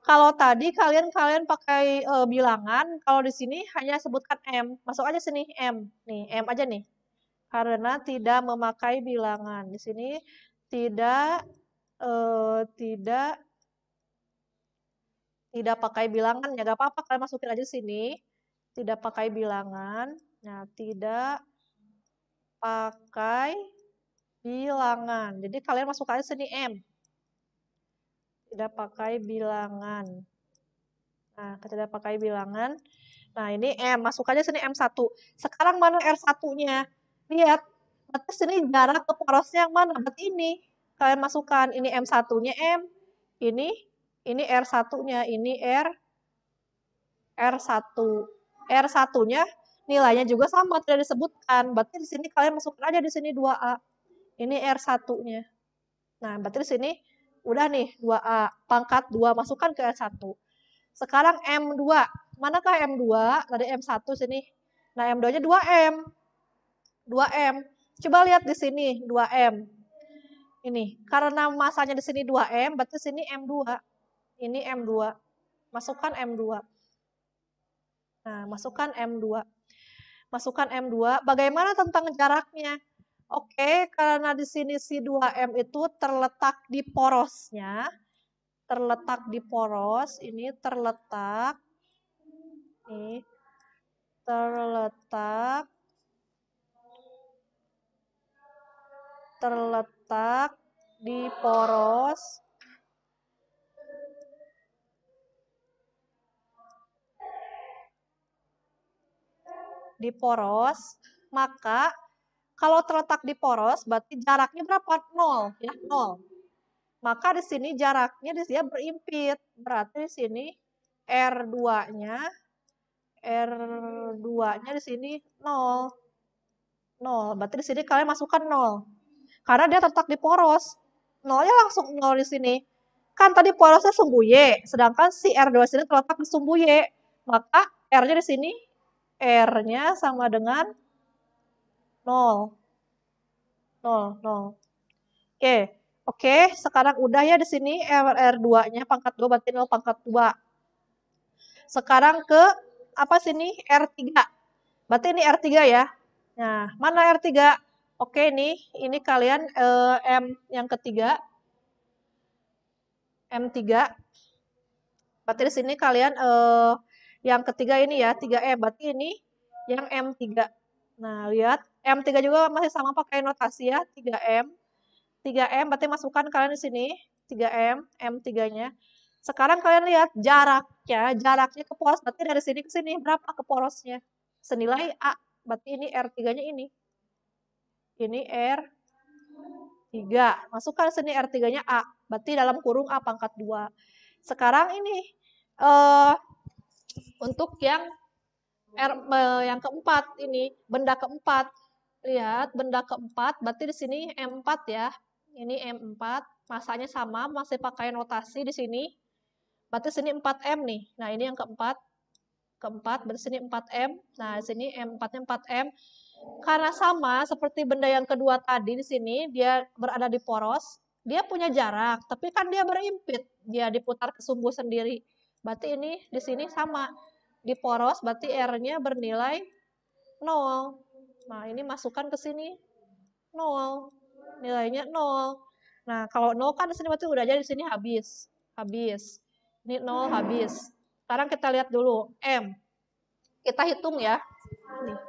Kalau tadi kalian pakai bilangan, kalau di sini hanya sebutkan M, masuk aja sini M. Nih, M aja nih. Karena tidak memakai bilangan. Di sini tidak tidak pakai bilangan ya, gak apa-apa kalian masukin aja sini. Tidak pakai bilangan. Nah, tidak pakai bilangan. Jadi kalian masuk aja sini M. Tidak pakai bilangan. Nah, tidak pakai bilangan. Nah, ini M. Masuk aja sini M1. Sekarang mana R1-nya? Lihat. Berarti sini jarak ke porosnya yang mana? Berarti ini. Kalian masukkan. Ini M1-nya M. Ini R1-nya. Ini R1. R1-nya nilainya juga sama, tidak disebutkan. Berarti di sini kalian masukkan aja di sini 2A. Ini R1-nya. Nah, berarti di sini udah nih 2A. Pangkat 2 masukkan ke R1. Sekarang M2. Manakah M2? Tadi M1 sini. Nah, M2-nya 2M. 2M. Coba lihat di sini 2M. Ini, karena masanya di sini 2M, berarti sini M2. Ini M2. Masukkan M2. Nah, masukkan M2. Masukkan M2. Bagaimana tentang jaraknya? Oke, karena di sini si 2M itu terletak di porosnya. Terletak di poros. Ini terletak. Nih. Terletak di poros. Di poros, maka kalau terletak di poros berarti jaraknya berapa? 0 ya, 0. Maka di sini jaraknya dia berimpit. Berarti di sini R2-nya di sini 0. 0. Berarti di sini kalian masukkan 0. Karena dia terletak di poros. 0-nya langsung 0 di sini. Kan tadi porosnya sumbu Y, sedangkan si R2 sini terletak di sumbu Y. Maka R-nya di sini R-nya sama dengan 0. 0, 0. Oke. Oke, sekarang udah ya di sini R2-nya pangkat 2 berarti 0 pangkat 2. Sekarang ke apa sini? R3. Berarti ini R3 ya. Nah, mana R3? Oke, ini kalian M yang ketiga, M3. Berarti di sini kalian yang ketiga ini ya, 3M. Berarti ini yang M3. Nah, lihat M3 juga masih sama pakai notasi ya, 3M. 3M berarti masukkan kalian di sini 3M, M3-nya. Sekarang kalian lihat jaraknya ke poros berarti dari sini ke sini berapa ke porosnya? Senilai A. Berarti ini R3-nya ini. Ini R3. Masukkan sini R3-nya A. Berarti dalam kurung A pangkat 2. Sekarang ini untuk yang keempat ini, benda keempat. Lihat, benda keempat, berarti di sini M4 ya. Ini M4, masanya sama, masih pakai notasi di sini. Berarti sini 4M nih. Nah, ini yang keempat. Keempat, berarti sini 4M. Nah, di sini M4-nya 4M. Karena sama seperti benda yang kedua tadi di sini, dia berada di poros, dia punya jarak, tapi kan dia berimpit. Dia diputar ke sumbu sendiri. Berarti ini di sini sama. Di poros, berarti R-nya bernilai 0. Nah, ini masukkan ke sini 0. Nilainya 0. Nah, kalau 0 kan di sini berarti udah jadi di sini habis. Habis. Ini 0 habis. Sekarang kita lihat dulu M. Kita hitung ya. Nih.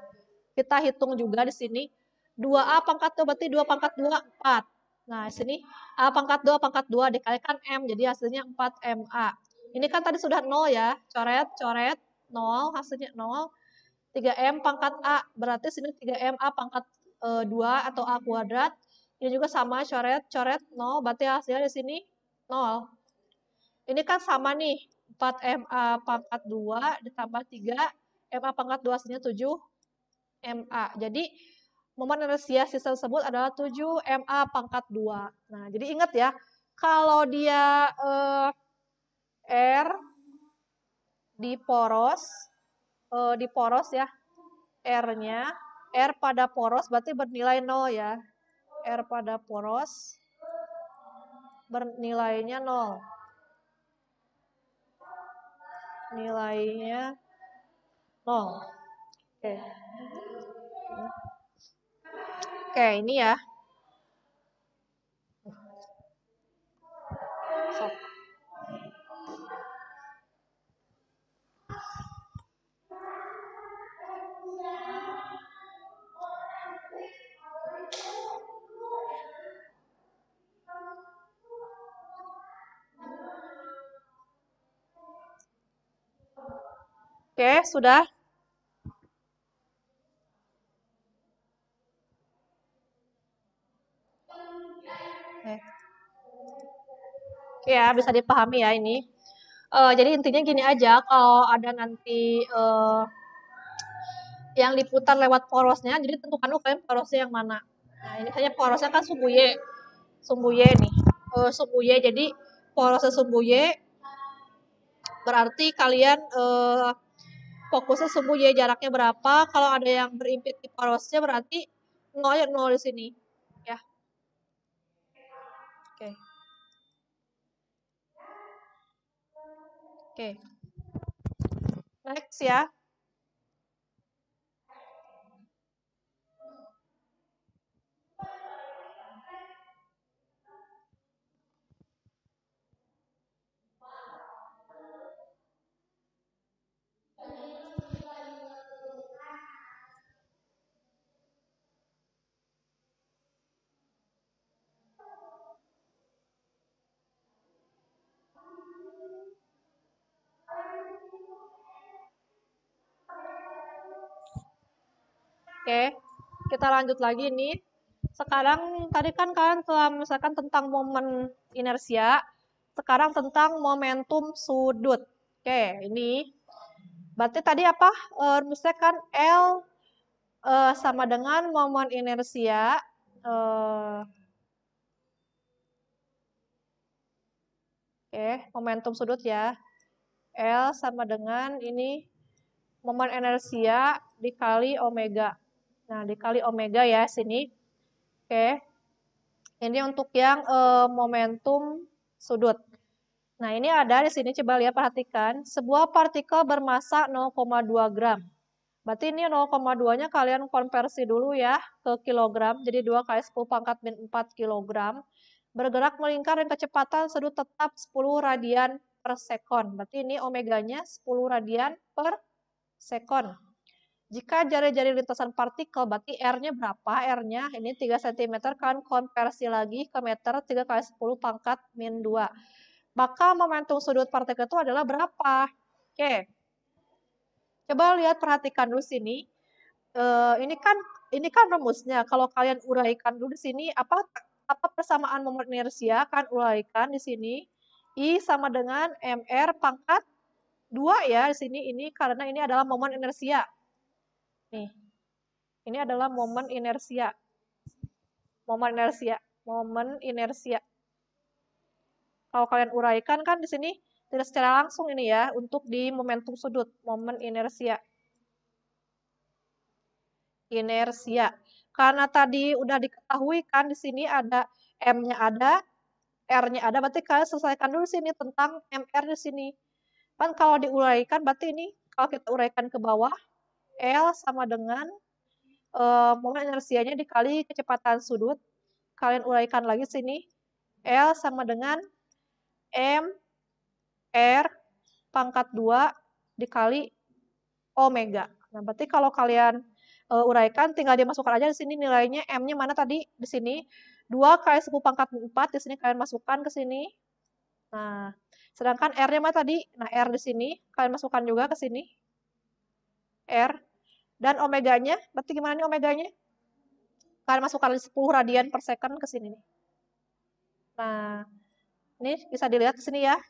Kita hitung juga di sini 2A pangkat 2 berarti 2 pangkat 2 4. Nah, di sini A pangkat 2 dikalikan M jadi hasilnya 4MA. Ini kan tadi sudah 0 ya. Coret 0 hasilnya 0. 3M pangkat A, berarti sini 3M A pangkat 2 atau A kuadrat. Ini juga sama, coret 0, berarti hasilnya di sini 0. Ini kan sama nih, 4MA pangkat 2 ditambah 3MA pangkat 2 hasilnya 7MA. Jadi, momen inersia sisa tersebut adalah 7MA pangkat 2. Nah, jadi ingat ya, kalau dia R di poros ya, R-nya, R pada poros berarti bernilai 0 ya. R pada poros bernilainya 0. Nilainya 0. Oke. Oke, ini ya. Sok. Oke, sudah. Ya, bisa dipahami ya ini. Jadi intinya gini aja, kalau ada nanti yang diputar lewat porosnya, jadi tentukan dulu kalian porosnya yang mana. Nah, ini saja porosnya kan sumbu Y. Sumbu Y nih. Sumbu Y, jadi porosnya sumbu Y berarti kalian fokusnya sumbu Y jaraknya berapa. Kalau ada yang berimpit di porosnya berarti 0 ya 0 di sini. Ya. Oke. Oke. Next ya. Oke, kita lanjut lagi nih. Sekarang tadi kan kalian telah misalkan tentang momen inersia, sekarang tentang momentum sudut. Oke, ini berarti tadi apa? Rumusnya kan L sama dengan momen inersia oke, momentum sudut ya. L sama dengan ini momen inersia dikali omega. Nah, dikali omega ya sini. Oke. Ini untuk yang momentum sudut. Nah, ini ada di sini, coba lihat, perhatikan. Sebuah partikel bermassa 0,2 gram Berarti ini 0,2-nya kalian konversi dulu ya ke kilogram. Jadi 2 kali 10 pangkat min 4 kilogram. Bergerak melingkar dengan kecepatan sudut tetap 10 radian per sekon. Berarti ini omeganya 10 radian per sekon. Jika jari-jari lintasan partikel, berarti R-nya berapa? R-nya ini 3 cm, kan konversi lagi ke meter 3 kali 10 pangkat min 2. Maka momentum sudut partikel itu adalah berapa? Oke. Coba lihat, perhatikan dulu sini. Ini kan rumusnya. Kalau kalian uraikan dulu di sini, apa persamaan momen inersia? Kan uraikan di sini. I sama dengan MR pangkat 2 ya di sini. Ini karena ini adalah momen inersia. Nih. Ini adalah momen inersia. Momen inersia. Kalau kalian uraikan kan di sini tidak secara langsung ini ya untuk di momentum sudut, momen inersia. Karena tadi udah diketahui kan di sini ada M-nya ada, R-nya ada, berarti kalian selesaikan dulu sini tentang MR di sini. Kan kalau diuraikan berarti ini kalau kita uraikan ke bawah, L sama dengan momen inersianya dikali kecepatan sudut. Kalian uraikan lagi sini, L sama dengan M R pangkat 2 dikali omega. Nah, berarti kalau kalian uraikan tinggal dimasukkan aja di sini nilainya, M-nya mana tadi? Di sini 2 kali 10 pangkat 4, di sini kalian masukkan ke sini. Nah, sedangkan R-nya mana tadi? Nah, R di sini kalian masukkan juga ke sini. R. Dan omeganya, berarti gimana nih omeganya? Kalian masukkan 10 radian per second ke sini. Nah, ini bisa dilihat di sini ya.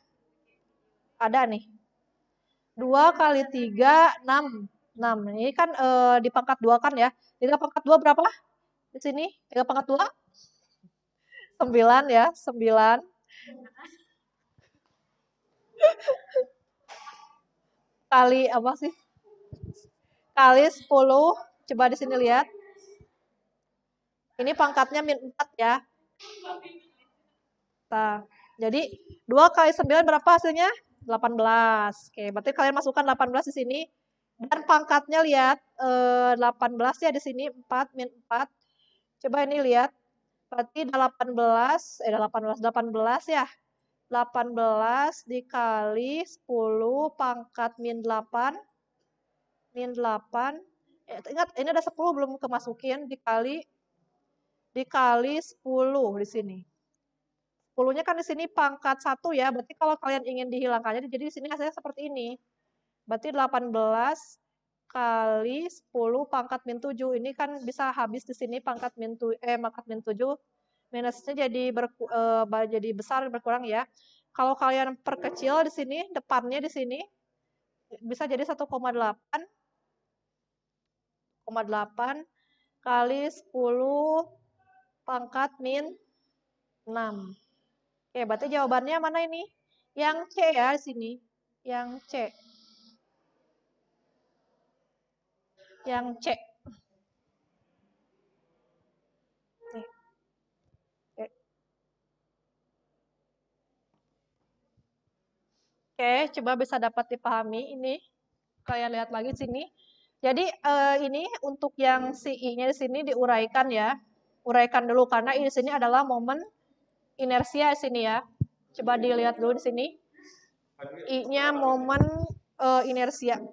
Ada nih. 2 kali 3, 6. 6. Ini kan di pangkat 2 kan ya. 3 pangkat 2 berapa? Di sini 3 pangkat 2? 9 ya, 9. Kali apa sih? Kali 10. Coba di sini lihat. Ini pangkatnya min 4 ya. Nah, jadi 2 kali 9 berapa hasilnya? 18. Oke, berarti kalian masukkan 18 di sini. Dan pangkatnya lihat 18 ya di sini 4 min 4. Coba ini lihat. Berarti 18 ya. 18 dikali 10 pangkat min 8. Min 8. Ingat ini ada 10 belum kemasukin dikali 10 di sini. 10-nya kan di sini pangkat 1 ya. Berarti kalau kalian ingin dihilangkannya, jadi di sini hasilnya seperti ini. Berarti 18 kali 10 pangkat min 7. Ini kan bisa habis di sini pangkat min 7. Minusnya jadi besar berkurang ya. Kalau kalian perkecil di sini, depannya di sini bisa jadi 1,8 kali 10 pangkat min 6. Oke, berarti jawabannya mana ini? Yang C ya di sini. Yang C. Yang C. Nih. Oke, coba bisa dapat dipahami ini. Kalian lihat lagi sini. Jadi ini untuk yang si I-nya di sini diuraikan ya. Uraikan dulu karena ini di sini adalah momen inersia di sini ya. Coba dilihat dulu di sini. I-nya momen inersia.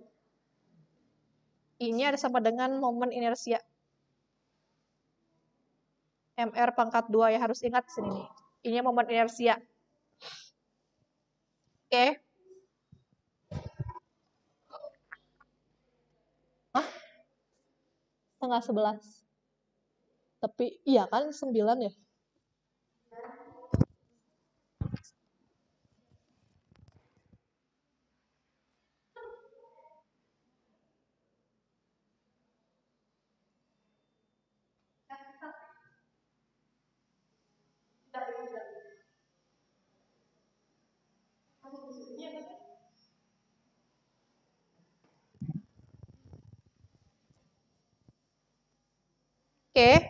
I-nya ada sama dengan momen inersia. MR pangkat 2 ya, harus ingat sini nih. I-nya momen inersia. Oke. Hah? Setengah 11. Tapi iya kan 9 ya. Oke,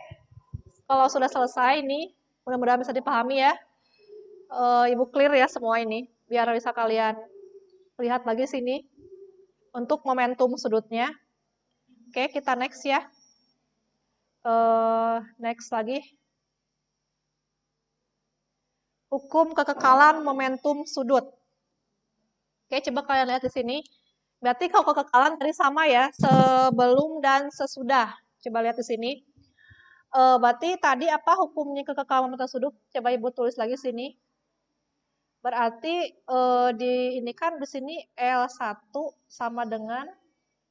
kalau sudah selesai ini, mudah-mudahan bisa dipahami ya. Ibu clear ya semua ini, biar bisa kalian lihat lagi sini untuk momentum sudutnya. Oke, kita next ya. Next lagi. Hukum kekekalan momentum sudut. Oke, coba kalian lihat di sini. Berarti kalau kekekalan tadi sama ya, sebelum dan sesudah. Coba lihat di sini. Berarti tadi apa hukumnya kekekalan momentum sudut? Coba Ibu tulis lagi sini. Berarti ini kan di sini L1 sama dengan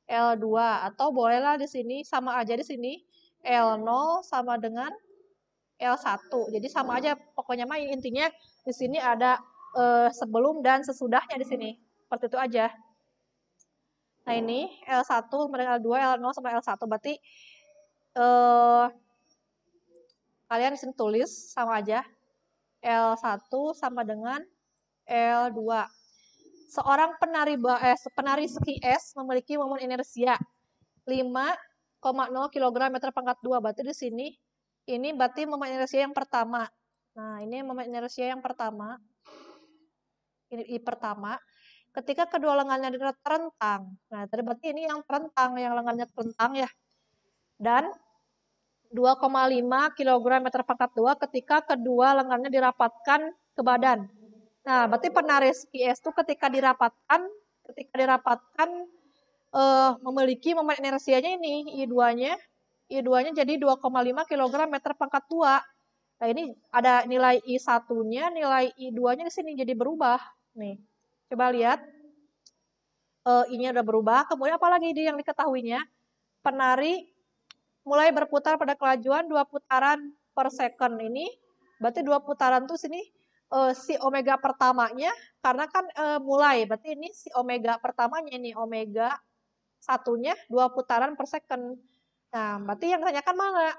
L2 atau bolehlah di sini sama aja di sini L0 sama dengan L1. Jadi sama aja pokoknya mah intinya di sini ada sebelum dan sesudahnya di sini. Seperti itu aja. Nah, ini L1 sama dengan L2, L0 sama L1 berarti kalian di sini tulis sama aja. L1 sama dengan L2. Seorang penari ski es memiliki momen inersia 5,0 kg meter pangkat 2. Berarti di sini ini berarti momen inersia yang pertama. Nah, ini momen inersia yang pertama. Ini I pertama. Ketika kedua lengannya terentang. Nah, tadi berarti ini yang terentang, yang lengannya terentang ya. Dan 2,5 kg meter pangkat 2 ketika kedua lengannya dirapatkan ke badan. Nah, berarti penari ski es itu ketika dirapatkan memiliki momen inersianya ini I2-nya jadi 2,5 kg meter pangkat 2. Nah, ini ada nilai I1-nya, nilai I2-nya di sini jadi berubah. Nih, coba lihat. I-nya udah berubah. Kemudian apalagi yang diketahuinya? Penari mulai berputar pada kelajuan 2 putaran per second. Ini berarti 2 putaran tuh sini si omega pertamanya, karena kan mulai. Berarti ini si omega pertamanya ini omega satunya 2 putaran per second. Nah, berarti yang ditanyakan mana?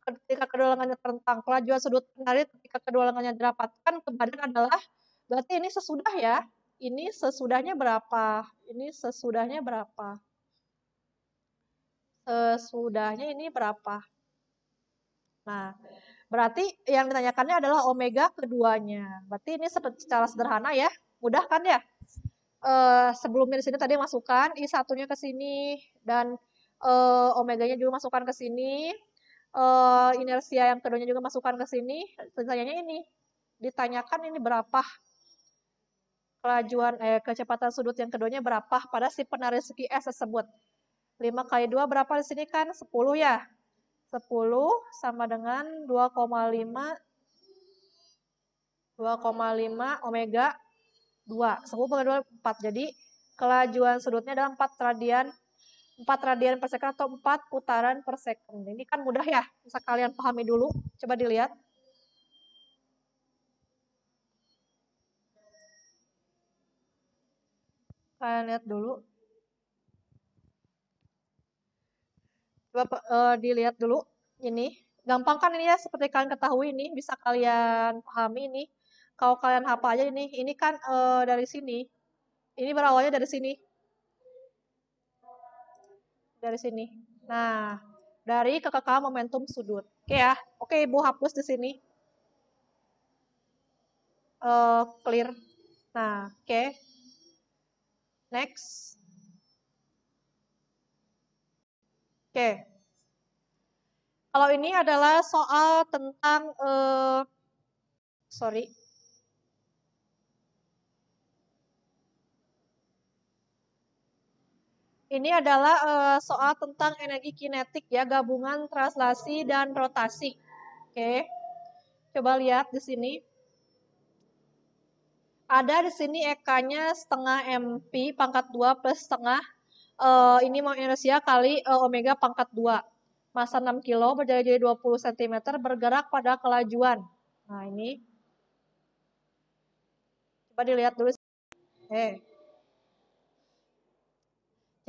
Ketika kedua lengannya terentang, kelajuan sudut penari ketika kedua lengannya dirapatkan ke badan adalah, berarti ini sesudah ya. Ini sesudahnya berapa? Ini sesudahnya berapa? Sesudahnya ini berapa? Nah, berarti yang ditanyakannya adalah omega keduanya. Berarti ini secara sederhana ya, mudah kan ya? Sebelumnya di sini tadi masukkan I1-nya ke sini dan omeganya juga masukkan ke sini. Inersia yang keduanya juga masukkan ke sini. Pertanyaannya ini ditanyakan ini berapa kelajuan kecepatan sudut yang keduanya berapa pada si penari ski es tersebut. 5 kali 2 berapa di sini kan? 10 ya. 10 sama dengan 2,5 omega 2. 10 kali 2 4. Jadi kelajuan sudutnya adalah 4 radian per second atau 4 putaran per second. Ini kan mudah ya, bisa kalian pahami dulu. Coba dilihat. Kalian lihat dulu. Coba dilihat dulu. Ini gampang kan ini ya, seperti kalian ketahui ini bisa kalian pahami ini. Kalau kalian hafal aja ini kan dari sini. Ini berawalnya dari sini. Dari sini. Nah, dari kekekalan momentum sudut. Oke ya. Oke, Ibu hapus di sini. Clear. Nah, oke. Next. Oke. Kalau ini adalah soal tentang sorry. Ini adalah soal tentang energi kinetik ya, gabungan translasi dan rotasi. Oke. Coba lihat di sini. Ada di sini EK-nya setengah MP pangkat 2 plus setengah. Ini mau inersia kali omega pangkat 2. Masa 6 kilo berjalan jadi 20 cm bergerak pada kelajuan. Nah, ini. Coba dilihat dulu.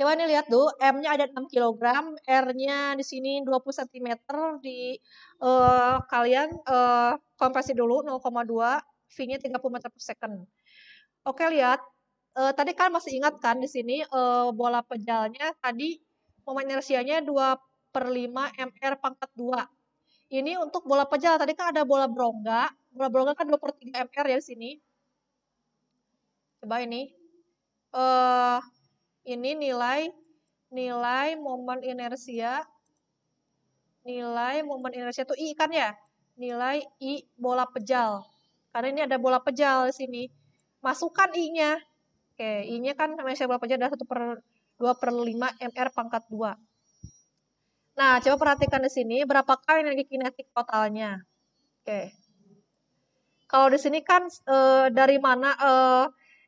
Coba nih lihat dulu, M-nya ada 6 kg, R-nya di sini 20 cm, kalian kompresi dulu 0,2, V-nya 30 meter per second. Oke, lihat, tadi kan masih ingat kan di sini bola pejalnya tadi momen inersianya 2/5 mr pangkat 2. Ini untuk bola pejal, tadi kan ada bola berongga kan 2/3 mr ya di sini. Coba ini nilai nilai momen inersia itu I kan ya? Nilai I bola pejal. Karena ini ada bola pejal di sini. Masukkan I-nya. Oke, I-nya kan inersia bola pejal adalah 1/2/5 mr pangkat 2. Nah, coba perhatikan di sini berapakah energi kinetik totalnya. Oke. Kalau di sini kan dari mana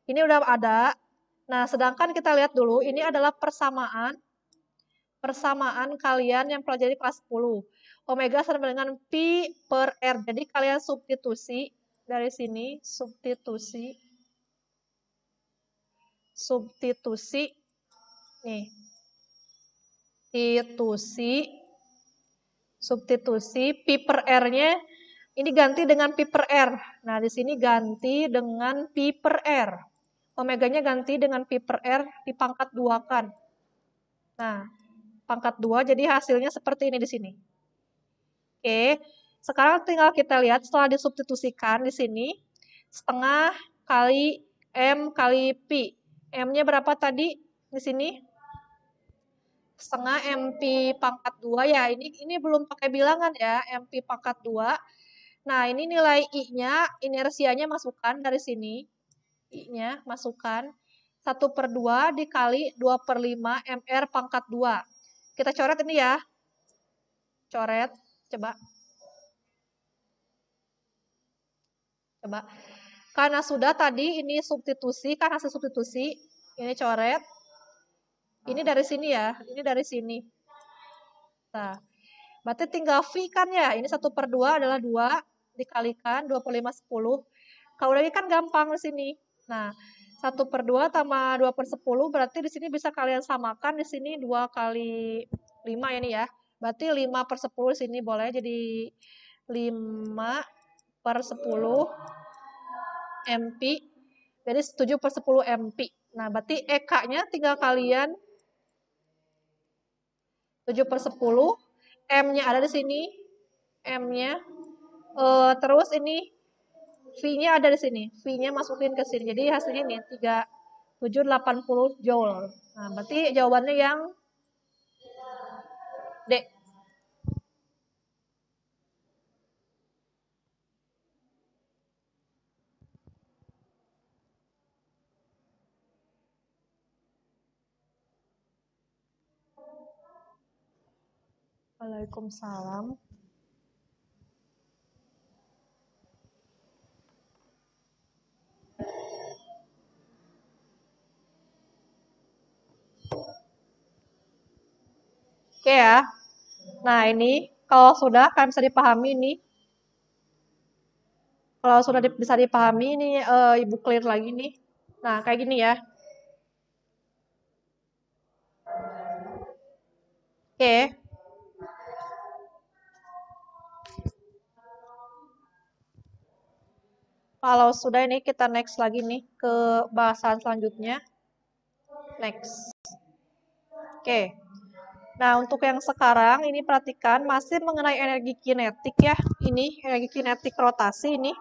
ini udah ada. Nah, sedangkan kita lihat dulu ini adalah persamaan kalian yang pelajari kelas 10. Omega sama dengan pi per R. Jadi kalian substitusi dari sini, substitusi nih. Substitusi pi per R-nya ini ganti dengan pi per R. Nah, di sini ganti dengan pi per R. Omeganya ganti dengan pi per R di pangkat 2 kan. Nah, pangkat 2 jadi hasilnya seperti ini di sini. Oke, sekarang tinggal kita lihat setelah disubstitusikan di sini setengah kali M kali pi. M-nya berapa tadi di sini? Setengah MP pangkat 2 ya. Ini belum pakai bilangan ya, MP pangkat 2. Nah, ini nilai I-nya, inersianya masukkan dari sini. I-nya masukkan 1/2 dikali 2/5 mr pangkat 2. Kita coret ini ya. Coret, coba. Karena sudah tadi ini substitusi, kan hasil substitusi. Ini coret. Ini dari sini ya, ini dari sini. Nah, berarti tinggal V kan ya, ini 1/2 adalah 2, dikalikan 2/5, 10. Kalau ini kan gampang di sini. Nah, 1/2 tambah 2/10, berarti di sini bisa kalian samakan, di sini 2 kali 5 ini ya. Berarti 5/10 di sini boleh jadi 5/10 MP, jadi 7/10 MP. Nah, berarti EK-nya tinggal kalian 7/10, M-nya ada di sini, M-nya, terus ini V-nya ada di sini, V-nya masukin ke sini, jadi hasilnya ini 3780 Joule. Nah, berarti jawabannya yang D. Waalaikumsalam. Oke ya. Nah, ini kalau sudah kan bisa dipahami ini. Kalau sudah bisa dipahami ini Ibu clear lagi nih. Nah, kayak gini ya. Oke. Kalau sudah ini kita next lagi nih ke bahasan selanjutnya. Next. Oke. Nah, untuk yang sekarang ini perhatikan masih mengenai energi kinetik ya. Ini energi kinetik rotasi ini.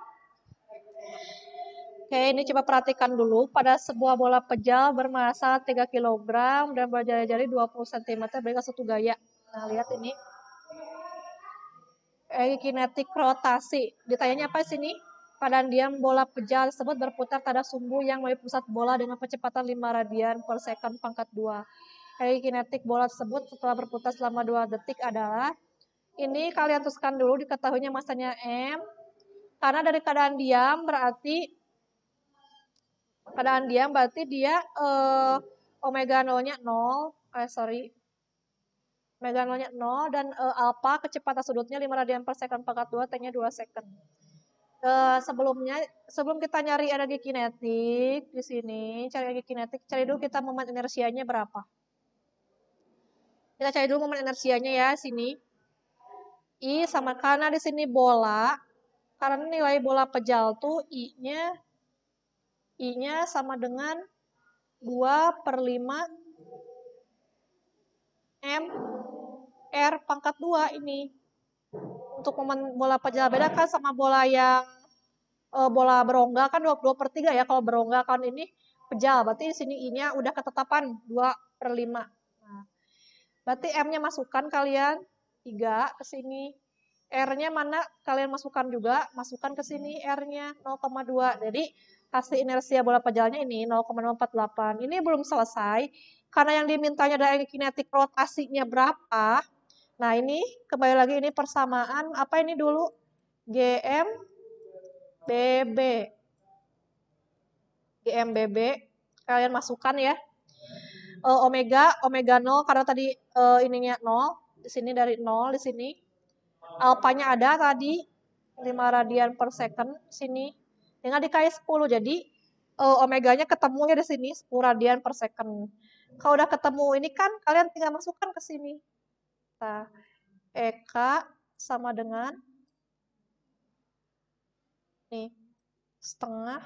Oke, ini coba perhatikan dulu. Pada sebuah bola pejal bermassa 3 kg dan berjari-jari 20 cm berikan satu gaya. Nah, lihat ini. Energi kinetik rotasi. Ditanyanya apa sini? Keadaan diam bola pejal tersebut berputar pada sumbu yang melalui pusat bola dengan kecepatan 5 radian per second pangkat 2. Energi kinetik bola tersebut setelah berputar selama 2 detik adalah, ini kalian tuliskan dulu, diketahuinya masanya M, karena dari keadaan diam berarti dia omega 0-nya 0, omega 0-nya 0 dan alpha kecepatan sudutnya 5 radian per second pangkat 2, T-nya 2 second. Sebelum kita nyari energi kinetik di sini, cari dulu kita momen inersianya berapa. Kita cari dulu momen inersianya ya, sini. I sama, karena di sini bola, karena nilai bola pejal tuh I-nya sama dengan 2/5 M R pangkat 2 ini. Untuk momen bola pejal beda kan sama bola yang bola berongga kan 2/3 ya. Kalau berongga kan ini pejal, berarti di sini I-nya udah ketetapan 2/5. Nah, Berarti M-nya masukkan kalian 3 ke sini. R-nya mana kalian masukkan juga, masukkan ke sini R-nya 0,2. Jadi hasil inersia bola pejalannya ini 0,048. Ini belum selesai karena yang dimintanya adalah kinetik rotasinya berapa. Nah, ini kembali lagi ini persamaan apa ini dulu? GMBB. GMBB kalian masukkan ya. Omega 0 karena tadi ininya 0, di sini dari 0 di sini. Alpanya ada tadi 5 radian per second sini. Dengan dikali 10 jadi omeganya ketemunya di sini 10 radian per second. Kalau udah ketemu ini kan kalian tinggal masukkan ke sini. Nah, EK sama dengan nih setengah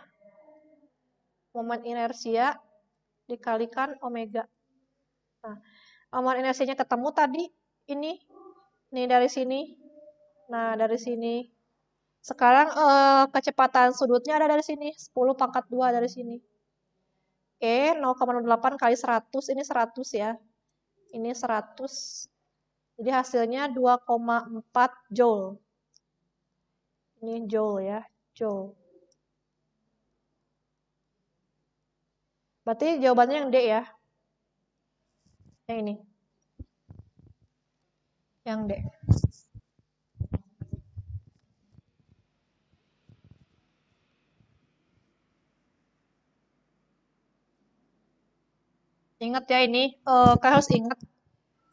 momen inersia dikalikan omega. Nah, momen inersianya ketemu tadi ini nih dari sini. Nah, dari sini. Sekarang kecepatan sudutnya ada dari sini, 10 pangkat 2 dari sini. Oke, 0,08 kali 100, ini 100 ya. Ini 100. Jadi hasilnya 2,4 joule. Ini joule ya, joule. Berarti jawabannya yang D ya. Yang ini. Yang D. Ingat ya ini, kalian harus ingat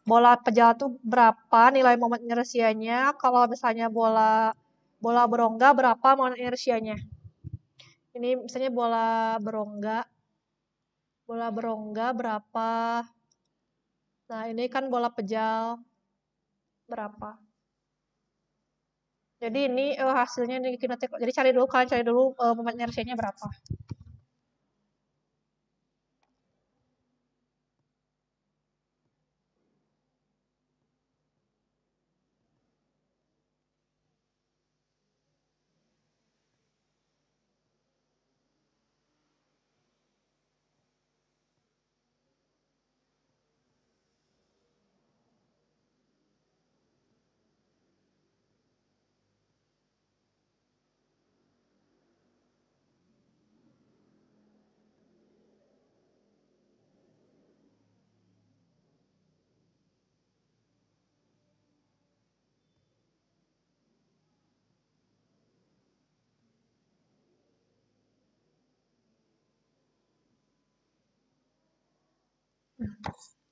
bola pejalan tuh berapa nilai momen inersianya. Kalau misalnya bola berongga berapa momen inersianya. Ini misalnya bola berongga berapa. Nah ini kan bola pejal berapa. Jadi ini hasilnya ini kinetik. Jadi kalian cari dulu momen inersianya berapa.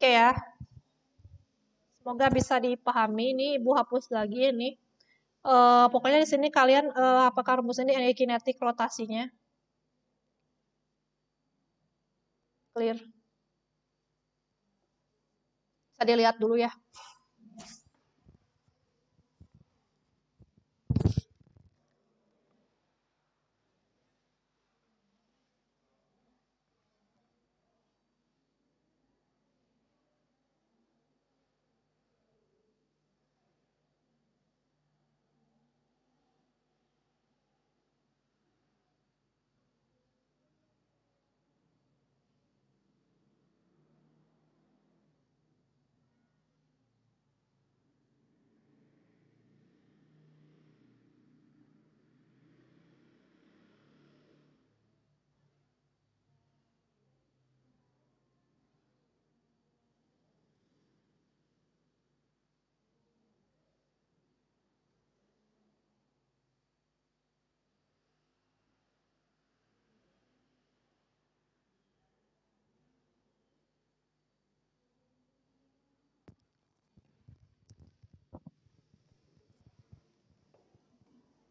Oke ya. Semoga bisa dipahami. Ini Ibu hapus lagi ini. Pokoknya di sini kalian apakah rumus ini energi kinetik rotasinya? Clear. Bisa dilihat dulu ya.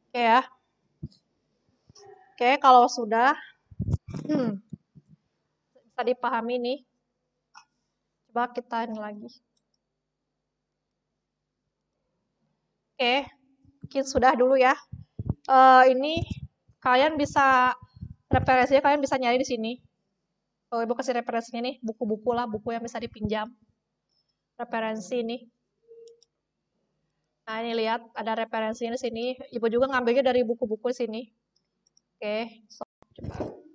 Oke ya. Oke, kalau sudah bisa dipahami nih. Coba kita ini lagi. Oke, mungkin sudah dulu ya. Ini kalian bisa referensinya kalian bisa nyari di sini. Ibu kasih referensinya nih, buku-buku lah, buku yang bisa dipinjam. Referensi ini. Nah, ini lihat ada referensinya di sini. Ibu juga ngambilnya dari buku-buku sini. Oke, so, coba.